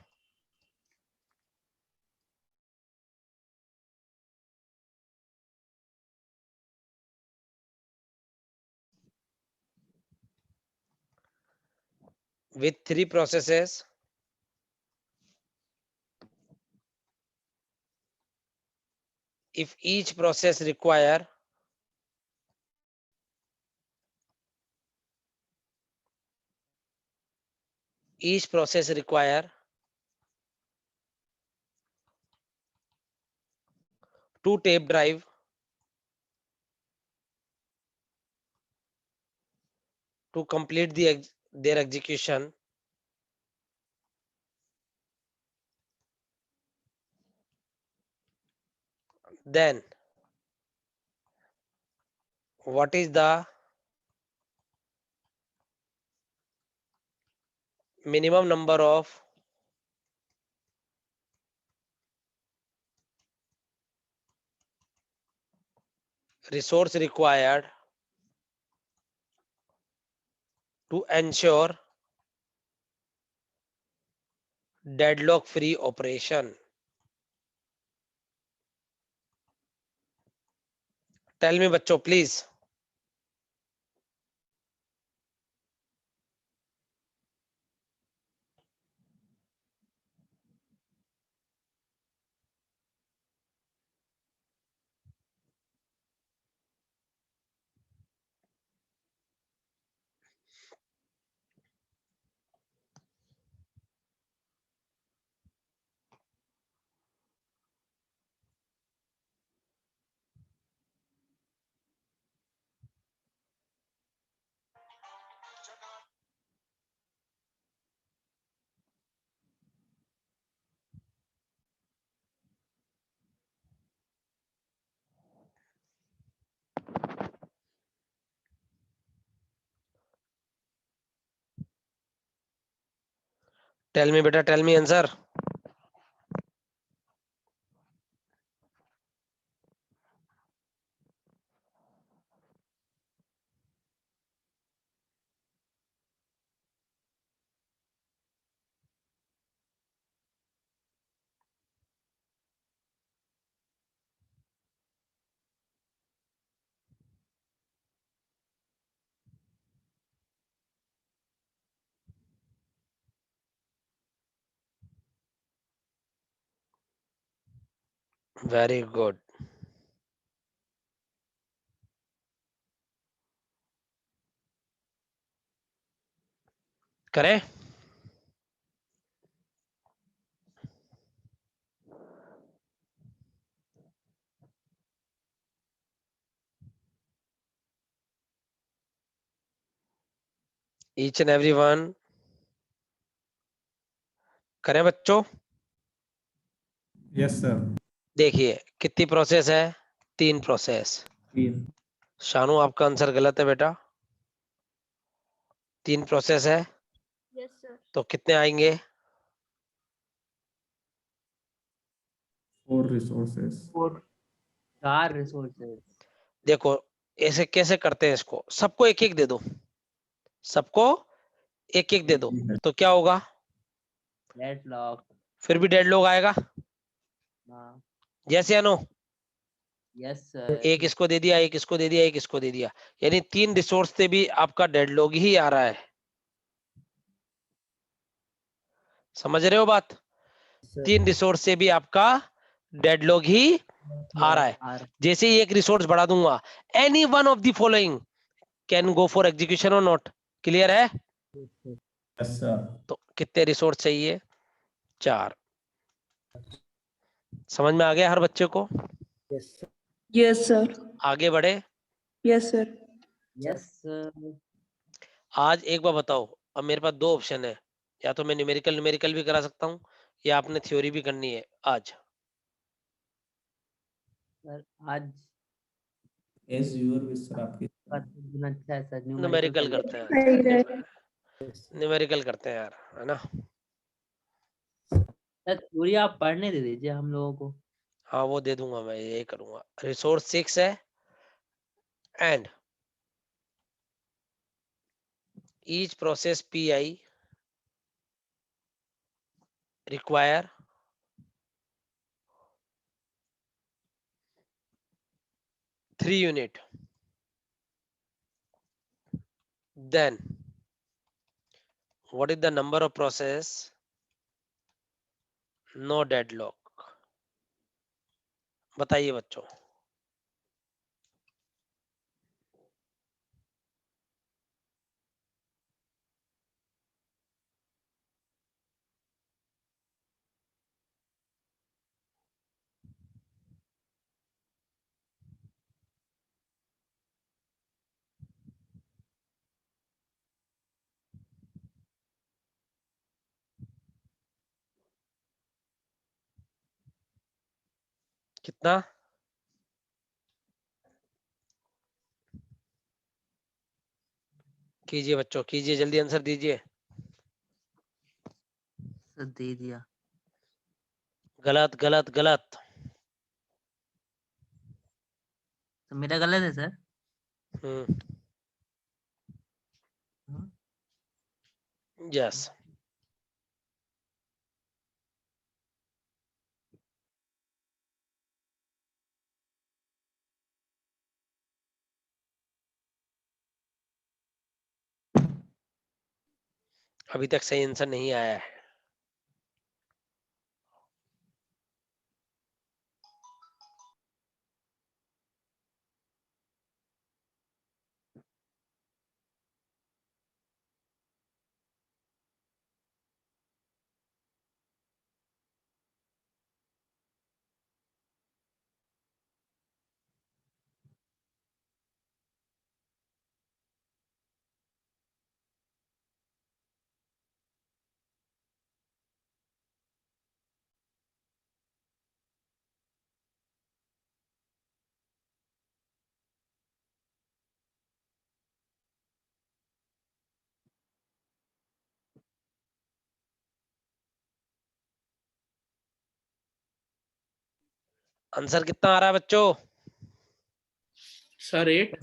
with 3 processes if each process require two tape drive to complete their execution, then what is the minimum number of resource required to ensure deadlock free operation. Tell me बच्चों please. Tell me बेटा, tell me answer. Very good. करें? Each and every one. करें बच्चों? Yes sir. देखिए कितनी process है? 3 process. 3। Shanu आपका answer गलत है बेटा। 3 प्रोसेस है यस सर। तो कितने आएंगे? 4 रिसोर्सेस। 4 रिसोर्सेज। देखो ऐसे कैसे करते हैं इसको, सबको एक एक दे दो, सबको एक एक दे दो तो क्या होगा? डेडलॉक। फिर भी डेडलॉक आएगा। हाँ। यस या नो? Yes sir. एक इसको दे दिया, एक इसको दे दिया, एक इसको दे दिया, यानी 3 रिसोर्स से भी आपका डेडलॉक ही आ रहा है। समझ रहे हो बात? 3 रिसोर्स से भी आपका डेडलॉक ही आ रहा है। जैसे ही एक रिसोर्स बढ़ा दूंगा, any one of the following can go for execution और नॉट। क्लियर है? Yes sir. तो कितने रिसोर्स चाहिए? 4। समझ में आ गया हर बच्चे को? Yes sir. आगे बढ़े। Yes sir. Yes sir. आज एक बार बताओ, अब मेरे पास 2 ऑप्शन है, या तो मैं न्यूमेरिकल भी करा सकता हूँ या आपने थ्योरी भी करनी है। आज सर आज एज यूर विश सर, आपकी। का दिन अच्छा है सर। न्यूमेरिकल करते हैं, न्यूमेरिकल करते हैं यार, है ना? सर थ्योरी आप पढ़ने दे दीजिए हम लोगों को। हाँ वो दे दूंगा, मैं यही करूंगा। रिसोर्स 6 है and each process pi require 3 unit. Then what is the number of process no deadlock? बताइए बच्चों। कितना? कीजिए बच्चों, कीजिए, जल्दी आंसर दीजिए। सर दे दिया। गलत गलत गलत। तो मेरा गलत है सर? यस। अभी तक सही आंसर नहीं आया है। आंसर कितना आ रहा है बच्चों? सर 8।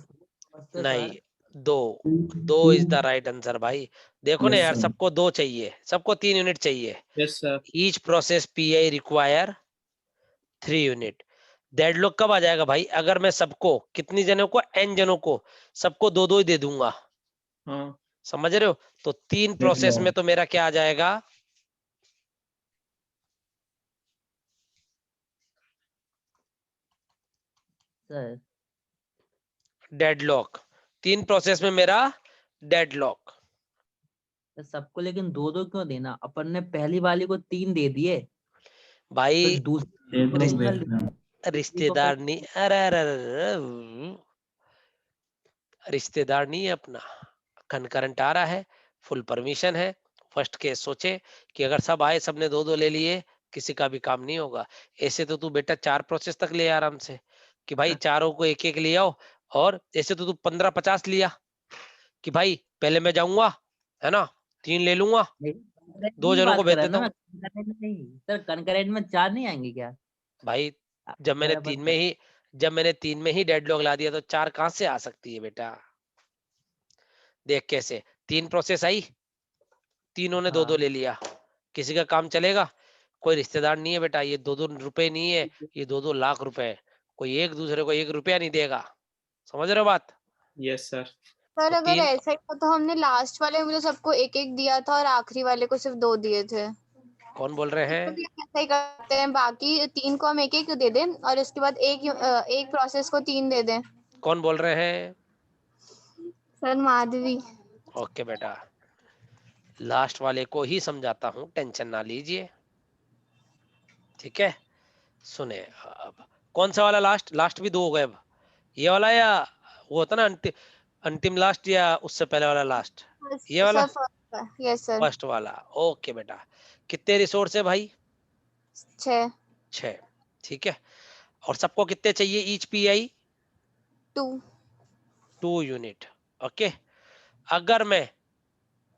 नहीं, 2 2 इज द राइट आंसर भाई। देखो ना Yes, यार, sir. सबको 2 चाहिए, सबको 3 यूनिट चाहिए। Yes sir. Each process pi require 3 unit. Deadlock कब आ जाएगा भाई? अगर मैं सबको, कितनी जनों को, n जनों को, सबको 2 2 ही दे दूंगा। हाँ समझ रहे हो? तो 3 प्रोसेस Deadlock. में तो मेरा क्या आ जाएगा? Sir deadlock. 3 प्रोसेस में मेरा डेडलॉक। तो सबको लेकिन 2 2 क्यों देना? अपन ने पहली वाली को 3 दे दिए, भाई फिर दूसरी एक रिस- लोग देखना। रिश्तेदार नहीं, रिश्तेदार नहीं है अपना। कंकरेंट आ रहा है, फुल परमिशन है। फर्स्ट केस सोचे कि अगर सब आए, सबने 2 2 ले लिए, किसी का भी काम नहीं होगा। ऐसे तो तू बेटा 4 प्रोसेस तक ले आराम से, कि भाई चारों को एक एक ले आओ। और ऐसे तो तू 15 50 लिया, कि भाई पहले मैं जाऊंगा, है ना, 3 ले लूंगा, 2 जनों को बात भेज कर रहा देता ना हूँ। मैं, concurrent में नहीं सर, concurrent में 4 नहीं आएंगे क्या? भाई आप जब मैंने बराबर 3 में ही, जब मैंने 3 में ही डेडलॉक ला दिया, तो 4 कहां से आ सकती है बेटा? देख कैसे 3 प्रोसेस आई, तीनों ने 2 2 हाँ। ले लिया, किसी का काम चलेगा? कोई रिश्तेदार नहीं है बेटा, ये 2 2 रुपए नहीं है, ये 2 2 लाख रुपए है। कोई एक दूसरे को 1 रुपया नहीं देगा। समझ रहे हो बात? Yes sir. सर तो अगर 3 ऐसा ही था तो हमने लास्ट वाले में तो सबको एक एक दिया था और आखिरी वाले को सिर्फ 2 दिए थे। कौन बोल रहे तो हैं? भी हम ऐसा ही करते हैं, बाकी 3 को हम एक एक दे दें और उसके बाद एक प्रोसेस को 3 दे दें। कौन बोल रहे हैं? सर माधवी। ओके बेटा, लास्ट वाले को ही समझाता हूं, टेंशन ना लीजिए, ठीक है? सुने अब, कौन सा वाला लास्ट? लास्ट भी 2 हो गए अब। ये वाला, या वो होता ना अंतिम, अंतिम लास्ट, या उससे पहले वाला लास्ट? ये वाला sir first. Yes sir. First वाला। ओके बेटा, कितने रिसोर्स है भाई? 6 6। ठीक है। और सबको कितने चाहिए? Each pi 2 2 unit. ओके। अगर मैं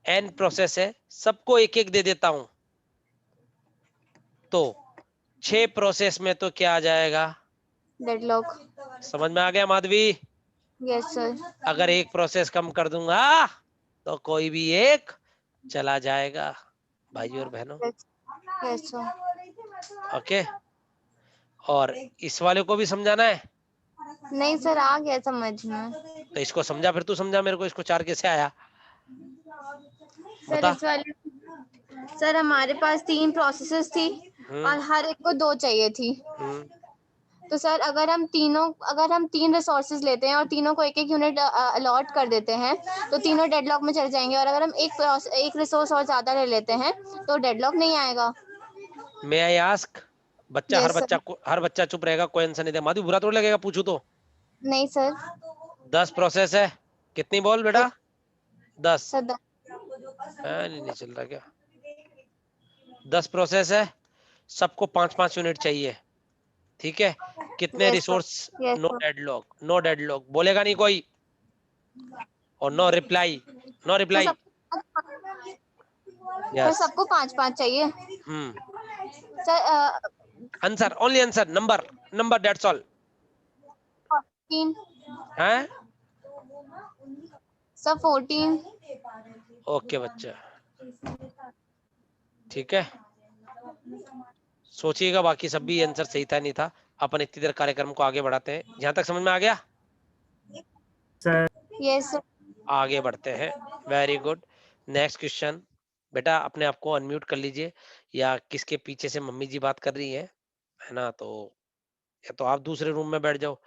n प्रोसेस है, सबको एक एक दे देता हूं, तो 6 प्रोसेस में तो क्या आ जाएगा? डेडलॉक। समझ में आ गया माधवी? Yes sir. अगर एक प्रोसेस कम कर दूंगा, तो कोई भी एक चला जाएगा, भाई और बहनों। Yes sir. ओके। और इस वाले को भी समझाना है? नहीं सर, आ गया समझ में। तो इसको समझा, फिर तू समझा मेरे को, इसको 4 कैसे आया? सर बता। इस वाले, सर हमारे पास 3 प्रोसेसेस थी और हर एक को 2 चाहिए थी। तो सर अगर हम 3 रिसोर्सेज लेते हैं और तीनों को एक एक यूनिट अलॉट कर देते हैं, तो तीनों डेडलॉक में चले जाएंगे। और अगर हम एक रिसोर्स और ज्यादा ले लेते हैं तो डेडलॉक नहीं आएगा। मैं आई आस्क, बच्चा, यस सर। हर बच्चा चुप रहेगा, कोई आंसर नहीं दे। माधवी बुरा थोड़ा लगेगा, पूछू तो? नहीं सर। 10 प्रोसेस है, कितनी बोल बेटा? 10। सर नहीं चल रहा क्या? 10 प्रोसेस है, सबको 5 5 यूनिट चाहिए, ठीक है? कितने Yes, sir. Resource? Yes, no sir. Deadlock, no deadlock बोलेगा नहीं कोई, और नो रिप्लाई, नो तो रिप्लाई। सर सबको 5 5 चाहिए। Sir answer, only answer, number, that's all. 14 हैं? सर 14 ओके बच्चा, ठीक है, सोचिएगा, बाकी सब भी आंसर सही था नहीं था। अपन इतनी देर कार्यक्रम को आगे बढ़ाते हैं। जहां तक समझ में आ गया? Sir yes sir. आगे बढ़ते हैं। Very good. Next question. बेटा अपने आप को अनम्यूट कर लीजिए, या किसके पीछे से मम्मी जी बात कर रही है ना, तो या तो आप दूसरे रूम में बैठ जाओ।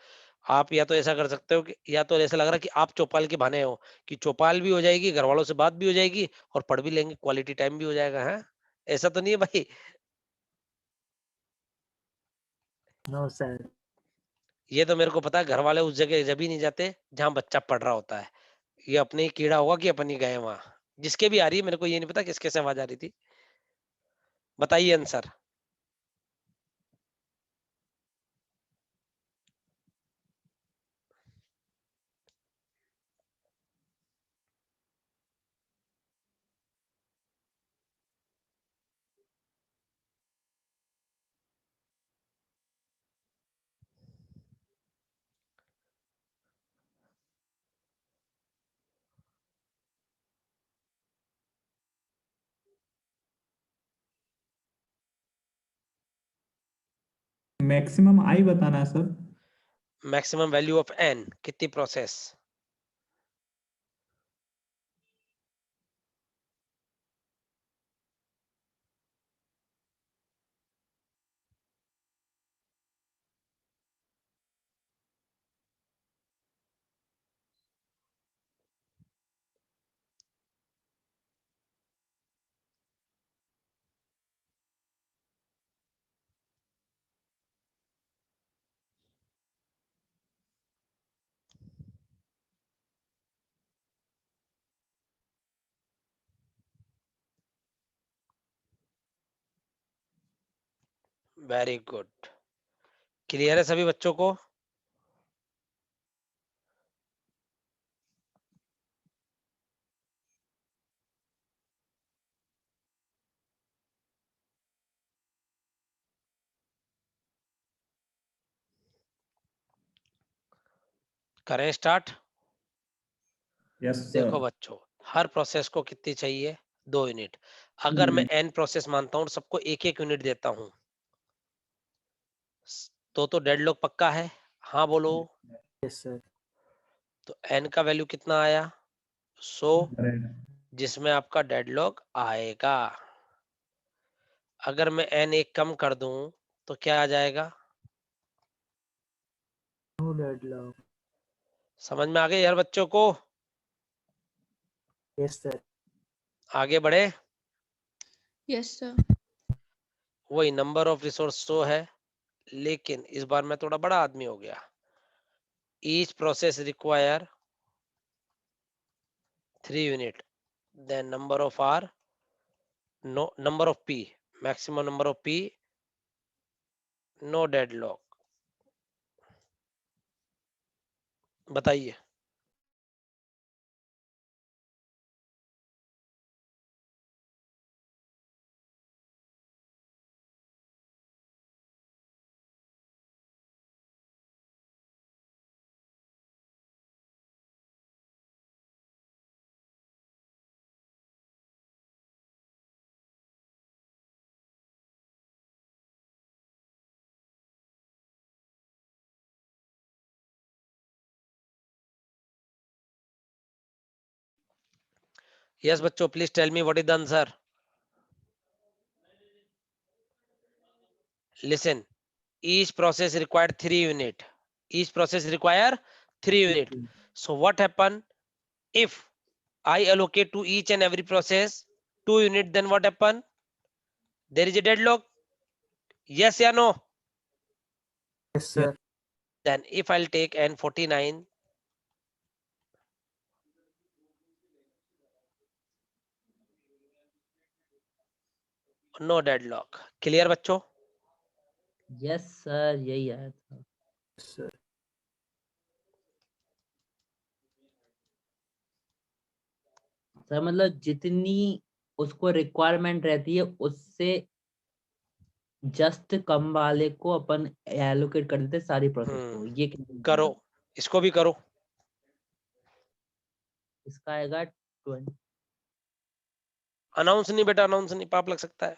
आप या तो ऐसा कर सकते हो कि, या तो ऐसा लग रहा है कि आप चौपाल के बहाने हो, कि चौपाल भी हो जाएगी, घर वालों से बात भी हो जाएगी, और पढ़ भी लेंगे, क्वालिटी टाइम भी हो जाएगा। है ऐसा तो नहीं है भाई? No sir. ये तो मेरे को पता है, घर वाले उस जगह जब भी नहीं जाते जहां बच्चा पढ़ रहा होता है। ये अपने ही कीड़ा होगा कि अपन ही गए वहां। जिसके भी आ रही है, मेरे को ये नहीं पता किसके से आवाज आ रही थी। बताइए आंसर। मैक्सिमम आई बताना है sir. Maximum value of n कितनी प्रोसेस? Very good. क्लियर है सभी बच्चों को? करें स्टार्ट? यस देखो सर। बच्चों, हर प्रोसेस को कितनी चाहिए? 2 यूनिट। अगर मैं एन प्रोसेस मानता हूँ और सबको एक एक यूनिट देता हूँ, तो डेडलॉक पक्का है? हाँ बोलो। Yes sir. तो एन का वैल्यू कितना आया? 100, जिसमें आपका डेडलॉक आएगा। अगर मैं एन एक कम कर दूं तो क्या आ जाएगा? No deadlock. समझ में आ गया यार बच्चों को? Yes sir. आगे बढ़े। Yes sir. वही नंबर ऑफ रिसोर्स 100 है, लेकिन इस बार मैं थोड़ा बड़ा आदमी हो गया। Each process require 3 unit, then number of R, no number of P, maximum number of P, no deadlock. बताइए। यस बच्चों, please tell me what is the answer. Listen, each process required 3 unit. Each process require 3 unit. So what happen if I allocate to each and every process 2 unit? Then what happen? There is a deadlock. Yes or no? Yes sir. Then if I'll take N49, no deadlock. Clear बच्चों? Yes sir, यही आया था। Sir sir मतलब जितनी उसको requirement रहती है उससे जस्ट कम वाले को अपन एलोकेट कर देते सारी प्रोसेस को। ये करो। इसको भी करो। इसका आएगा 20, अनाउंस नहीं बेटा, अनाउंस नहीं, पाप लग सकता है।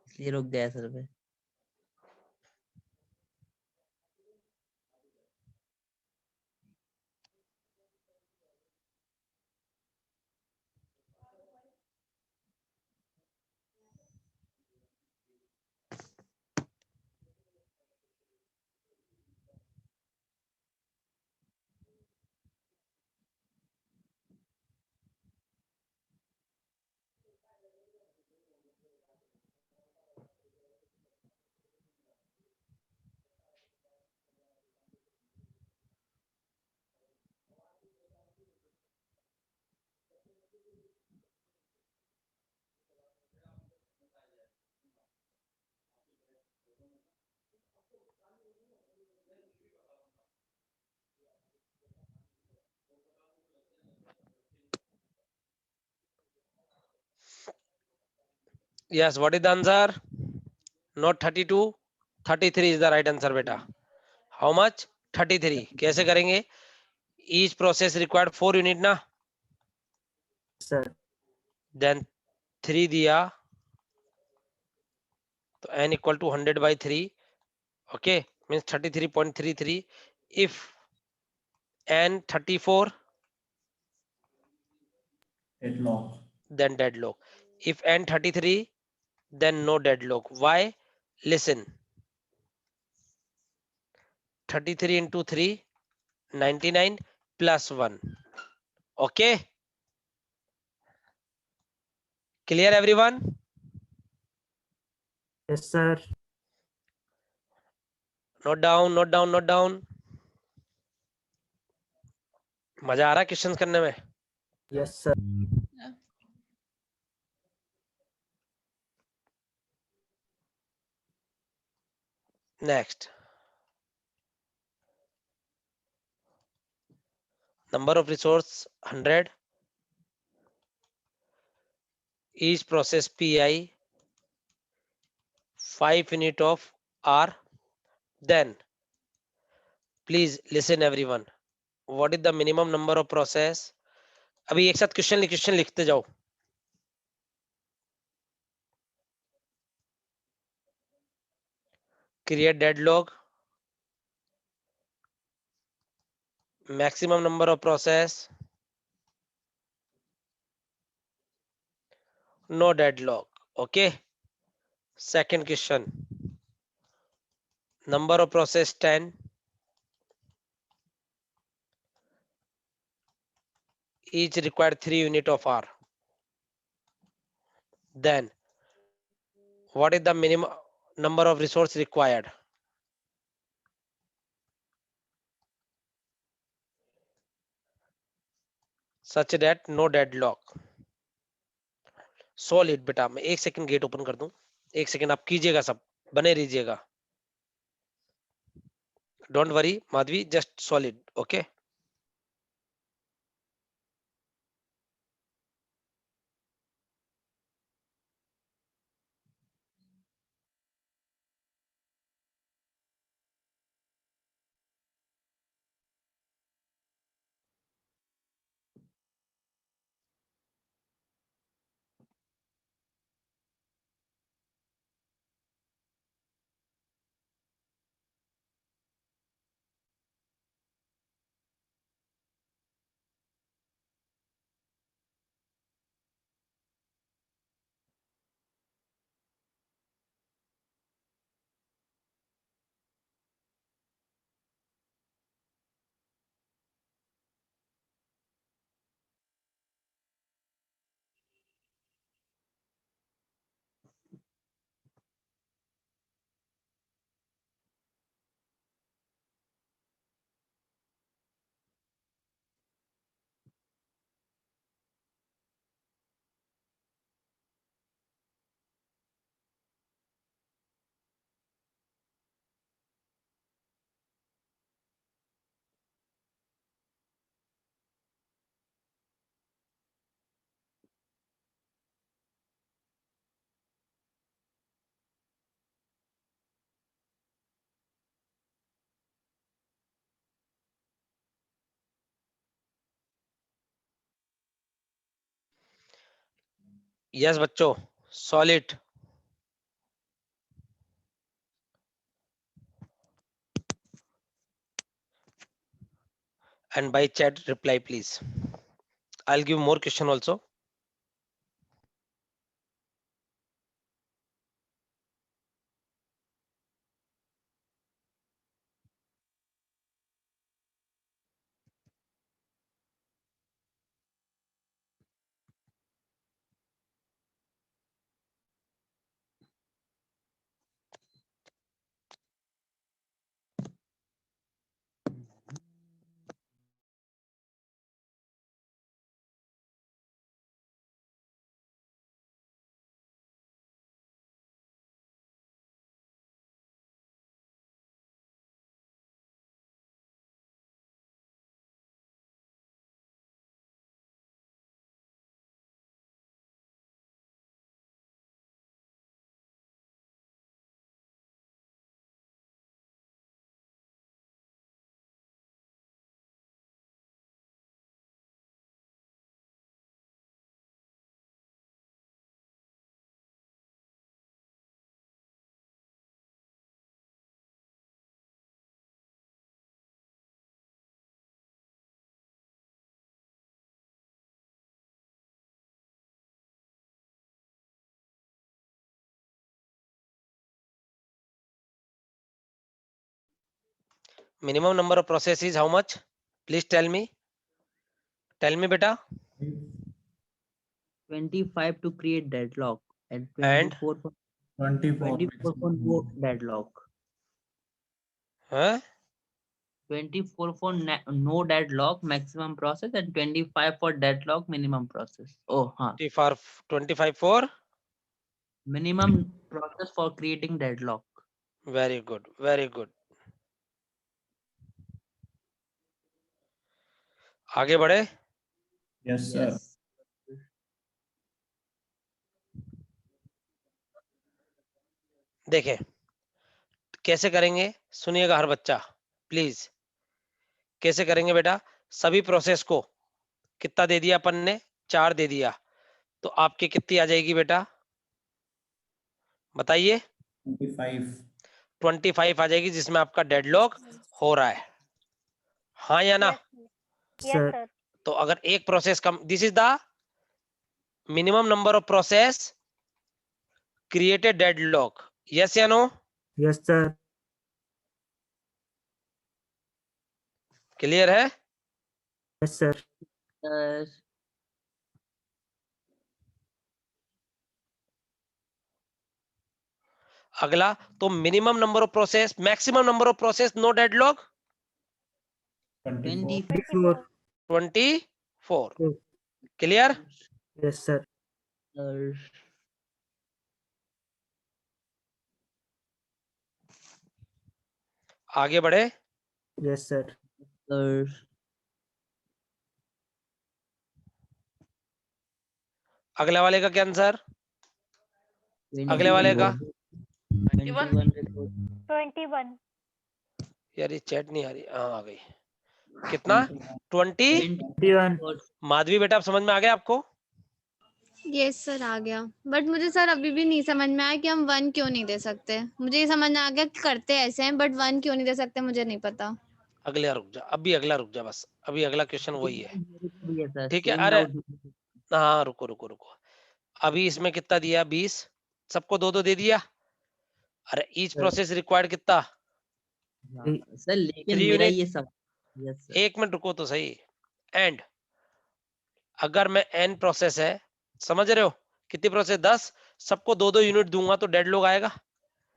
इसलिए रुक गया सर पे। Yes, what is the answer? Not 32, 33 is the right answer बेटा। How much? 33। कैसे करेंगे? Each process required 4 unit ना, सर then 3 दिया तो n equal to 100 by 3, okay, means 33.33। if n 34, Deadlock. then deadlock। if n 33, then no deadlock। why? Listen, 33 into 3, 99 plus 1, okay, clear everyone? Yes sir. note down, note down, note down। मजा आ रहा है questions करने में? Yes sir. Next, number of resource 100, each process pi 5 unit of r, then please listen everyone, what is the minimum number of process? अभी एक साथ question लिखते जाओ। create deadlock, maximum number of process, no deadlock, okay। second question, number of process 10, each required 3 unit of r, then what is the minimum number of resource required? such that no deadlock। Solid बेटा, मैं एक second gate open कर दूं, एक second आप कीजिएगा, सब बने रहिएगा, don't worry Madhavi, just solid, okay. Yes बच्चों, solid. And by chat reply please. I'll give more question also. Minimum number of process is how much? Please tell me. Tell me beta. 25 to create deadlock and And 24 for 24 no deadlock. huh? 24 for no deadlock maximum process and 25 for deadlock minimum process. Oh, huh. 25 for Minimum process for creating deadlock. very good, very good. आगे बढ़े. Yes, sir. Yes. देखें कैसे करेंगे, सुनिएगा हर बच्चा please. कैसे करेंगे बेटा? सभी प्रोसेस को कितना दे दिया अपन ने? 4 दे दिया, तो आपके कितनी आ जाएगी बेटा बताइए? 25 आ जाएगी, जिसमें आपका डेडलॉक हो रहा है, हाँ या ना? सर तो अगर एक प्रोसेस कम, this is the minimum number of process created deadlock, yes या नो? यस सर क्लियर है? यस सर अगला तो minimum number of process, maximum number of process no deadlock 24 24. Clear? Yes sir आगे बढ़े. यस सर अगले वाले का क्या आंसर? अगले वाले का 21 यार ये चैट नहीं आ रही. हाँ आ गई. कितना? 20. 21 माधवी बेटा अब समझ में आ गया आपको? यस सर आ गया, बट मुझे सर अभी भी नहीं समझ में आया कि हम 1 क्यों नहीं दे सकते. मुझे ये समझ में आ गया कि करते ऐसे हैं, बट 1 क्यों नहीं दे सकते मुझे नहीं पता. अगला रुक जा, अभी अगला रुक जा, बस अभी अगला क्वेश्चन वही है. ठीक है. Same अरे doubt. हाँ रुको रुको रुको. अभी इसमें कितना दिया? 20. सबको 2-2 दे दिया. अरे ईच प्रोसेस रिक्वायर्ड कितना? हाँ, सर लेकिन 3 मेरा यूनिट. ये सब यस सर. एक मिनट रुको तो सही. एंड अगर मैं n प्रोसेस है, समझ रहे हो कितनी प्रोसेस? 10. सबको 2-2 यूनिट दूंगा तो डेडलॉक आएगा.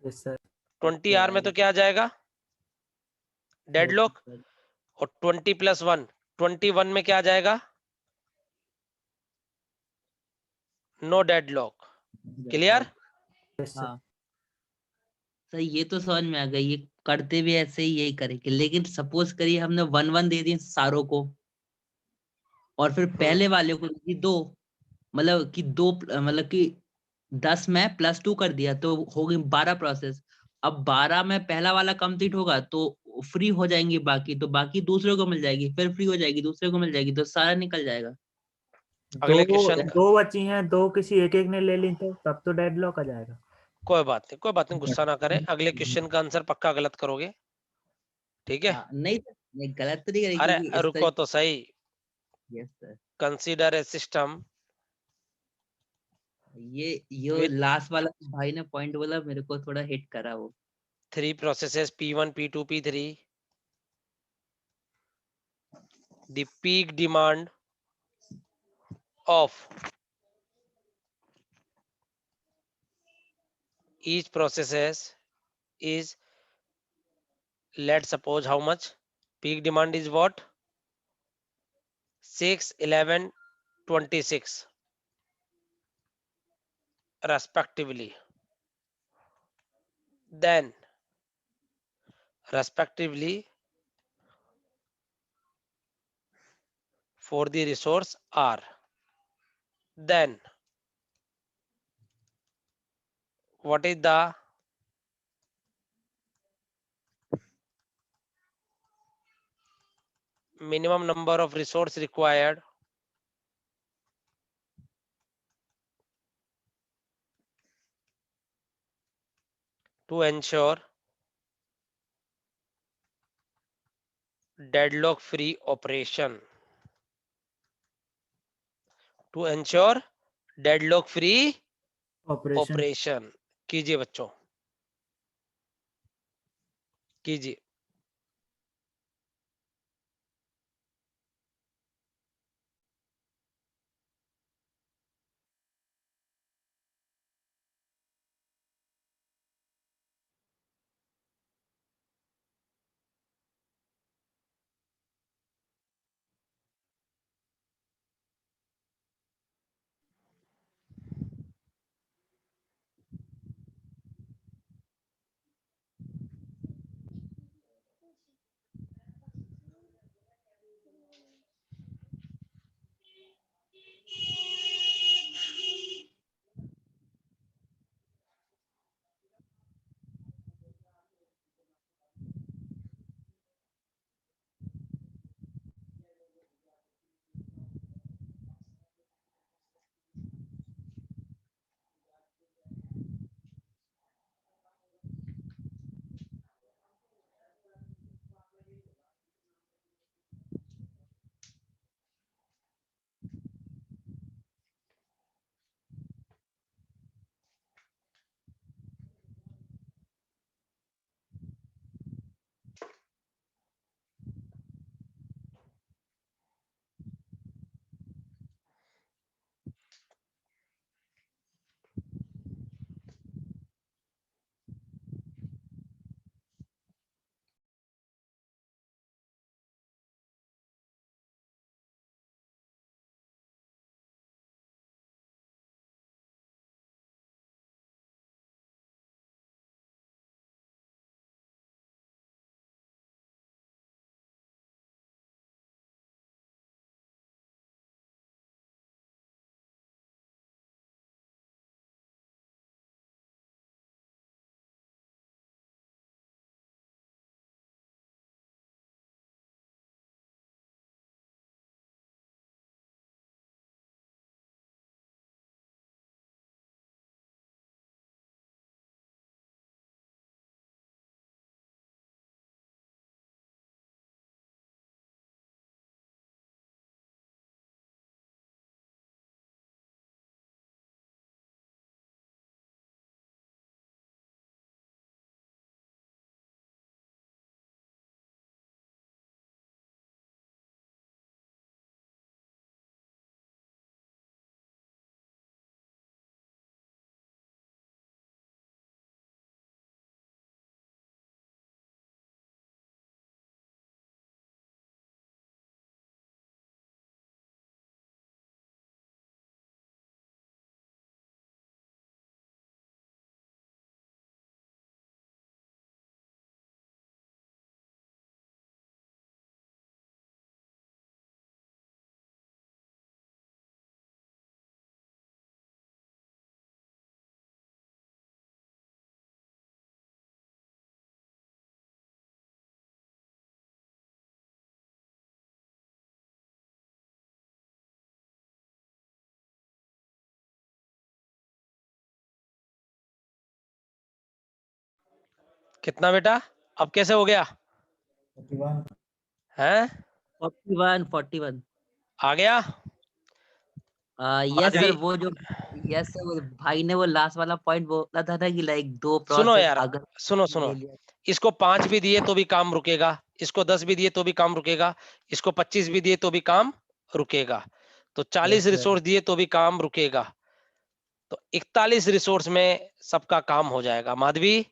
यस सर 20 आर में तो क्या आ जाएगा? डेडलॉक. और 20 + 1 21 में क्या आ जाएगा? No deadlock. Clear? Yes sir हाँ सर ये तो समझ में आ गई, ये करते भी ऐसे ही यही करेंगे. लेकिन सपोज करिए हमने 1-1 दे दिए सारों को और फिर पहले वाले को दी 2, मतलब कि 2 मतलब कि 10 में +2 कर दिया तो हो गई 12 प्रोसेस. अब 12 में पहला वाला कंप्लीट होगा तो फ्री हो जाएंगी बाकी, तो बाकी दूसरे को मिल जाएगी, फिर फ्री हो जाएगी दूसरे को मिल जाएगी, तो सारा निकल जाएगा. अगले दो क्वेश्चन दो बची हैं, दो किसी एक एक ने ले ली तो तब तो डेडलॉक आ जाएगा। कोई बात नहीं, गुस्सा ना करें। अगले क्वेश्चन का आंसर पक्का गलत करोगे, ठीक है? नहीं सर, नहीं गलत तो नहीं करेगी अरे क्योंकि इस रुको तो सही। Yes sir, consider a system ये with लास्ट वाला भाई ने पॉइंट बोला, मेरे को थोड़ा हिट करा वो। 3 processes P1, P2, P3. The peak demand of each processes is, let's suppose, how much? Peak demand is what? 6, 11, 26 respectively. Then respectively for the resource R. Then what is the minimum number of resource required to ensure deadlock free operation? To ensure deadlock free operation. operation. कीजिए बच्चों, कीजिए। कितना बेटा? अब कैसे हो गया? 41 हैं? 41 आ गया? यस सर, माधवी, वो जो यस सर, वो भाई ने वो लास्ट वाला पॉइंट बोला था ना कि लाइक 2 सुनो प्रोसेस यार, अगर सुनो सुनो, ले लिया। इसको 5 भी दिए तो भी काम रुकेगा, इसको 10 भी दिए तो भी काम रुकेगा, इसको 25 भी दिए तो भी काम रुकेगा, तो 40 यस सर, रिसोर्स दिए तो भी काम रुकेगा, तो 41 रिसोर्स में सबका काम हो जाएगा। Madhavi,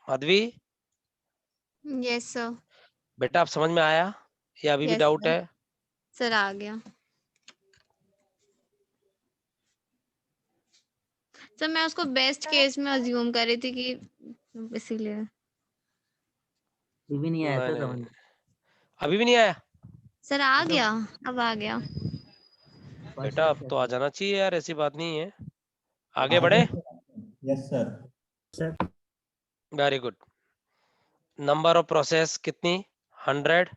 Madhavi yes sir. बेटा, आप समझ में आया या अभी भी यस डाउट सर। है? सर आ गया सर। मैं उसको बेस्ट केस में अज्यूम कर रही थी कि इसीलिए। ये भी नहीं आया नहीं सर नहीं, समझ में। अभी भी नहीं आया सर आ मतलब गया, अब आ गया। बेटा, अब तो आ फर्स्ट जाना चाहिए यार, ऐसी बात नहीं है। आगे बढ़े? Yes sir. Sir very good. Number of process कितनी? 100।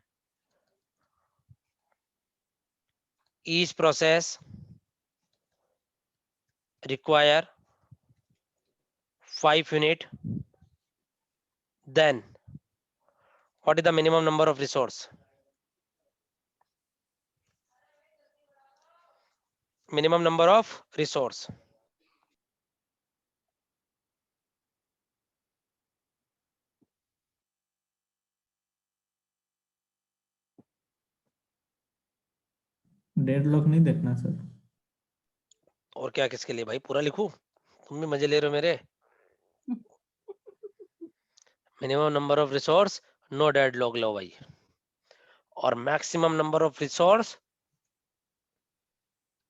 Each process require 5 unit. Then what is the minimum number of resource? Minimum number of resource. Deadlock नहीं देखना सर। और क्या किसके लिए भाई, पूरा लिखूं? तुम भी मजे ले रहे हो मेरे। Minimum number of resource, no deadlock लो भाई, और maximum number of resource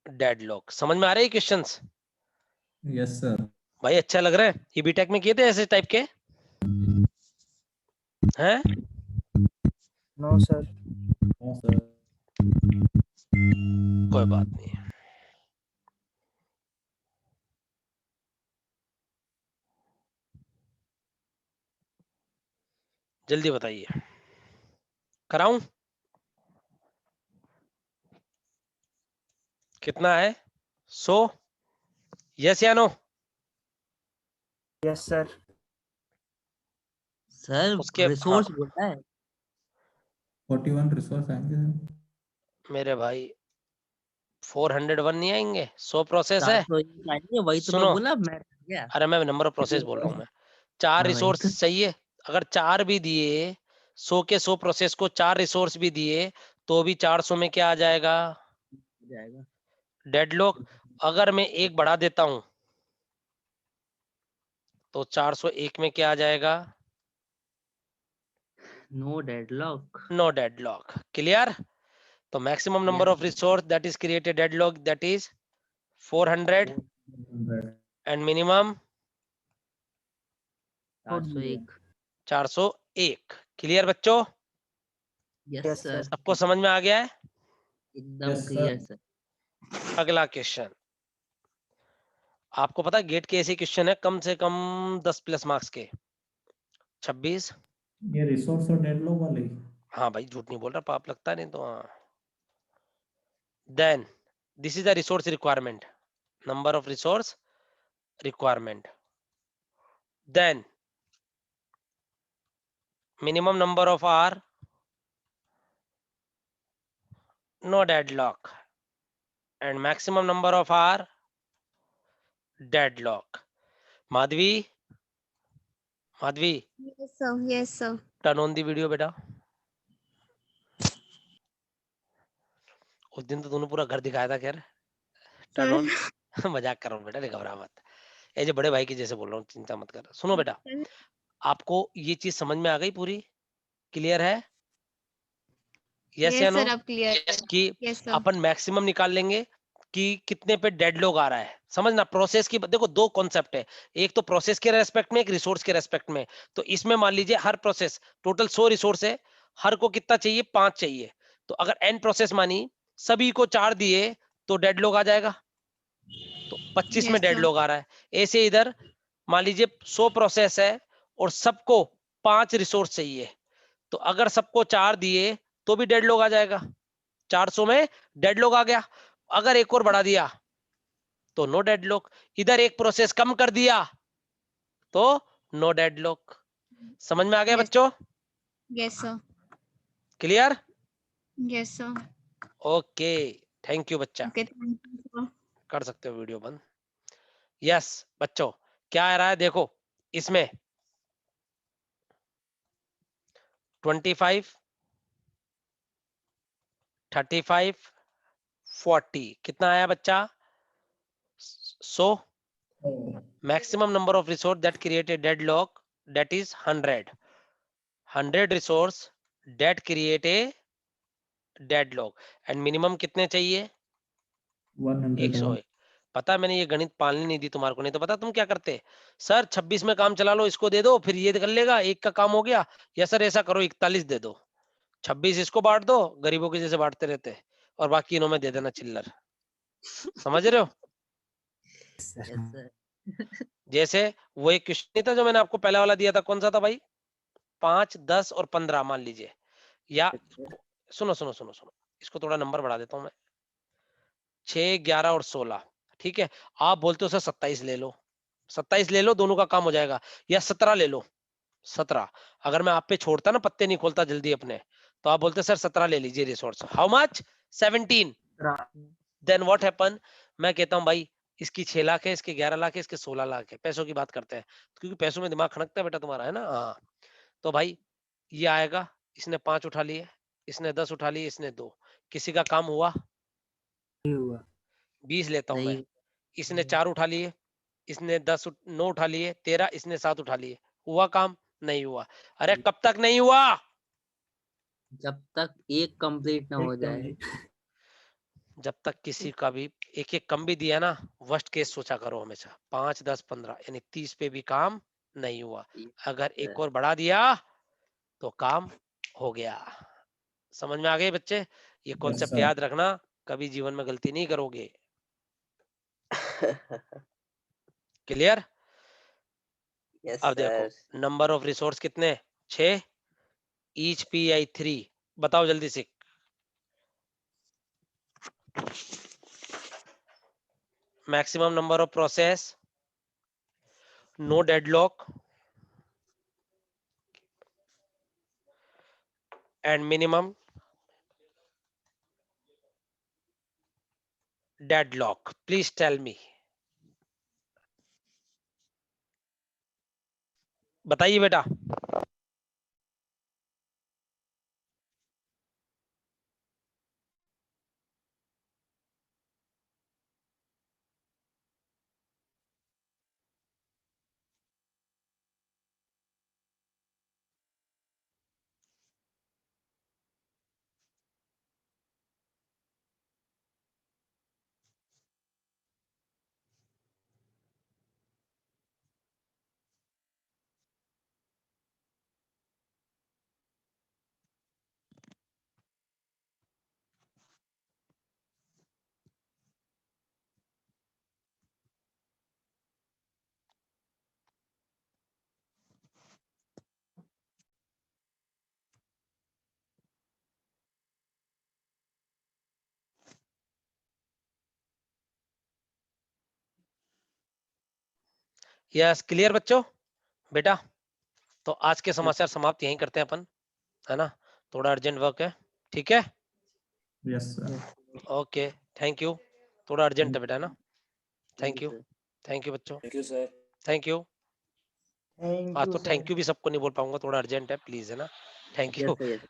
deadlock. समझ में आ रहे हैं क्वेश्चंस? Yes sir. भाई अच्छा लग रहा है? ये बीटेक में किए थे ऐसे टाइप के हैं? No sir. हाँ सर। कोई बात नहीं। जल्दी बताइए, कराऊं? कितना है? 100? यस या नो? Yes sir. सर उसके रिसोर्स हाँ बोलता है 41 रिसोर्स आएंगे सर। मेरे भाई, 401 नहीं आएंगे? 100 प्रोसेस है। 401 आएंगे, वही तो मैं सुनो, बोला मैं क्या। अरे मैं नंबर ऑफ प्रोसेस बोल रहा हूँ मैं। 4 हाँ वही रिसोर्स तो चाहिए, अगर 4 भी दिए, 100 के 100 प्रोसेस को 4 रिसोर्स भी दिए, तो भी 400 में क्या आ जाएगा? हो जाएगा। डेडलॉक। अगर मैं एक बढ़ा देता हूं तो 401 में क्या आ जाएगा? No deadlock. No deadlock. Clear? तो maximum number yes of resource that is created deadlock that is 400 and minimum 401। 401। Clear बच्चों? Yes yes sir, sir. सबको समझ में आ गया है? एकदम यस क्लियर सर। सर। अगला क्वेश्चन। आपको पता है गेट के ऐसे क्वेश्चन है कम से कम 10 प्लस मार्क्स के। 26। ये रिसोर्स और डेडलॉक वाले। हाँ भाई, झूठ नहीं बोल रहा, पाप लगता नहीं तो हाँ। Then this is the resource requirement, number of resource requirement, then minimum number of R, no deadlock, and maximum number of R, deadlock. Madhavi, Madhavi, yes sir. Yes sir. Turn on the video बेटा। उस दिन तो तूने पूरा घर दिखाया था, खैर टर्न ऑन। मजाक कर रहा हूँ बेटा, नहीं घबरा मत, ये जो बड़े भाई की जैसे बोल रहा हूँ, चिंता मत कर। सुनो बेटा, आपको ये चीज समझ में आ गई पूरी? क्लियर है? यस या यस नो? सर, अब क्लियर। कि यस सर। अपन मैक्सिमम निकाल लेंगे कि कितने पे डेडलॉक आ रहा है। समझना, प्रोसेस की देखो दो कॉन्सेप्ट है, एक तो प्रोसेस के रेस्पेक्ट में, एक रिसोर्स के रेस्पेक्ट में। तो इसमें मान लीजिए हर प्रोसेस टोटल 100 रिसोर्स है, हर को कितना चाहिए? 5 चाहिए। तो अगर n प्रोसेस मानी, सभी को 4 दिए तो डेडलॉक आ जाएगा, तो 25 में यस सर। डेडलॉक आ रहा है। ऐसे इधर मान लीजिए 100 प्रोसेस है और सबको 5 रिसोर्स चाहिए, तो अगर सबको 4 दिए तो भी डेडलॉक आ जाएगा, 400 में डेडलॉक आ गया। अगर एक और बढ़ा दिया तो नो डेडलॉक। इधर एक प्रोसेस कम कर दिया तो नो डेडलॉक। समझ में आ गया Yes. बच्चों? Yes, sir. Clear? Yes, sir. Okay, thank you बच्चा। Okay, thank you, sir. कर सकते हो वीडियो बंद। यस बच्चों, क्या आ रहा है देखो, इसमें 25, 35, 40 कितना आया बच्चा? सो maximum number of resource that create a deadlock, that is 100. 100 resource that create a deadlock and minimum कितने चाहिए? 100 101। पता है मैंने ये गणित पालनी नहीं दी तुम्हारे को, नहीं तो पता तुम क्या करते? सर 26 में काम चला लो, इसको दे दो, फिर ये कर लेगा, एक का काम हो गया। या सर ऐसा करो 41 दे दो, 26 इसको बांट दो, गरीबों के जैसे बांटते रहते, और बाकी इन्हों में दे देना चिल्लर। समझ रहे हो? Yes, sir. जैसे वो एक क्वेश्चन नहीं था जो मैंने आपको पहला वाला दिया था, कौन सा था भाई? 5, 10 और 15 मान लीजिए, या सुनो सुनो सुनो सुनो, इसको थोड़ा नंबर बढ़ा देता हूं मैं, 6, 11 और 16, ठीक है। आप बोलते हो सर 27 ले लो, 27 ले लो, दोनों का काम हो जाएगा, या 17 ले लो, 17। अगर मैं आप पे छोड़ता ना, पत्ते नहीं खोलता जल्दी अपने, तो आप बोलते सर 17 ले लीजिए resource. How much? 17। Then what happen? मैं कहता हूं भाई इसकी 6 लाख है, इसके 11 लाख है, इसके 16 लाख है। पैसों की बात करते हैं, क्योंकि पैसों में दिमाग खनकता है बेटा तुम्हारा, है ना? हाँ। तो भाई ये आएगा, इसने 5 उठा लिए, इसने 10 उठा लिए, इसने 2, किसी का काम हुआ? ये हुआ 20 लेता हूं मैं, नहीं इसने 4 उठा लिए, इसने 9 उठा लिए, 13, इसने 7 उठा लिए, हुआ काम? नहीं हुआ। अरे कब तक नहीं हुआ? जब तक एक कंप्लीट ना हो एकदम जाए। जी। जब तक किसी का भी एक एक कम भी दिया ना, वर्स्ट केस सोचा करो हमेशा, 5, 10, 15 यानी 30 पे भी काम नहीं हुआ। अगर एक और बढ़ा दिया तो काम हो गया। समझ में आ गए बच्चे? ये कॉन्सेप्ट याद रखना, कभी जीवन में गलती नहीं करोगे। क्लियर? यस अब देखो सर। नंबर ऑफ रिसोर्स कितने? 6, ईच PI 3। बताओ जल्दी से। Maximum number of process, no deadlock and minimum deadlock. Please tell me. बताइए बेटा। यस क्लियर बच्चों? बेटा तो आज के समाचार समाप्त यहीं करते हैं अपन, है ना? थोड़ा अर्जेंट वर्क है, ठीक है? Yes sir. Okay thank you. थोड़ा अर्जेंट है बेटा, है ना? Thank you. sir. Thank you बच्चों, thank you sir. Thank you. Thank आज यू तो सर। थैंक यू भी सबको नहीं बोल पाऊंगा, थोड़ा अर्जेंट है प्लीज, है ना? Thank Yes, you. sir, yes.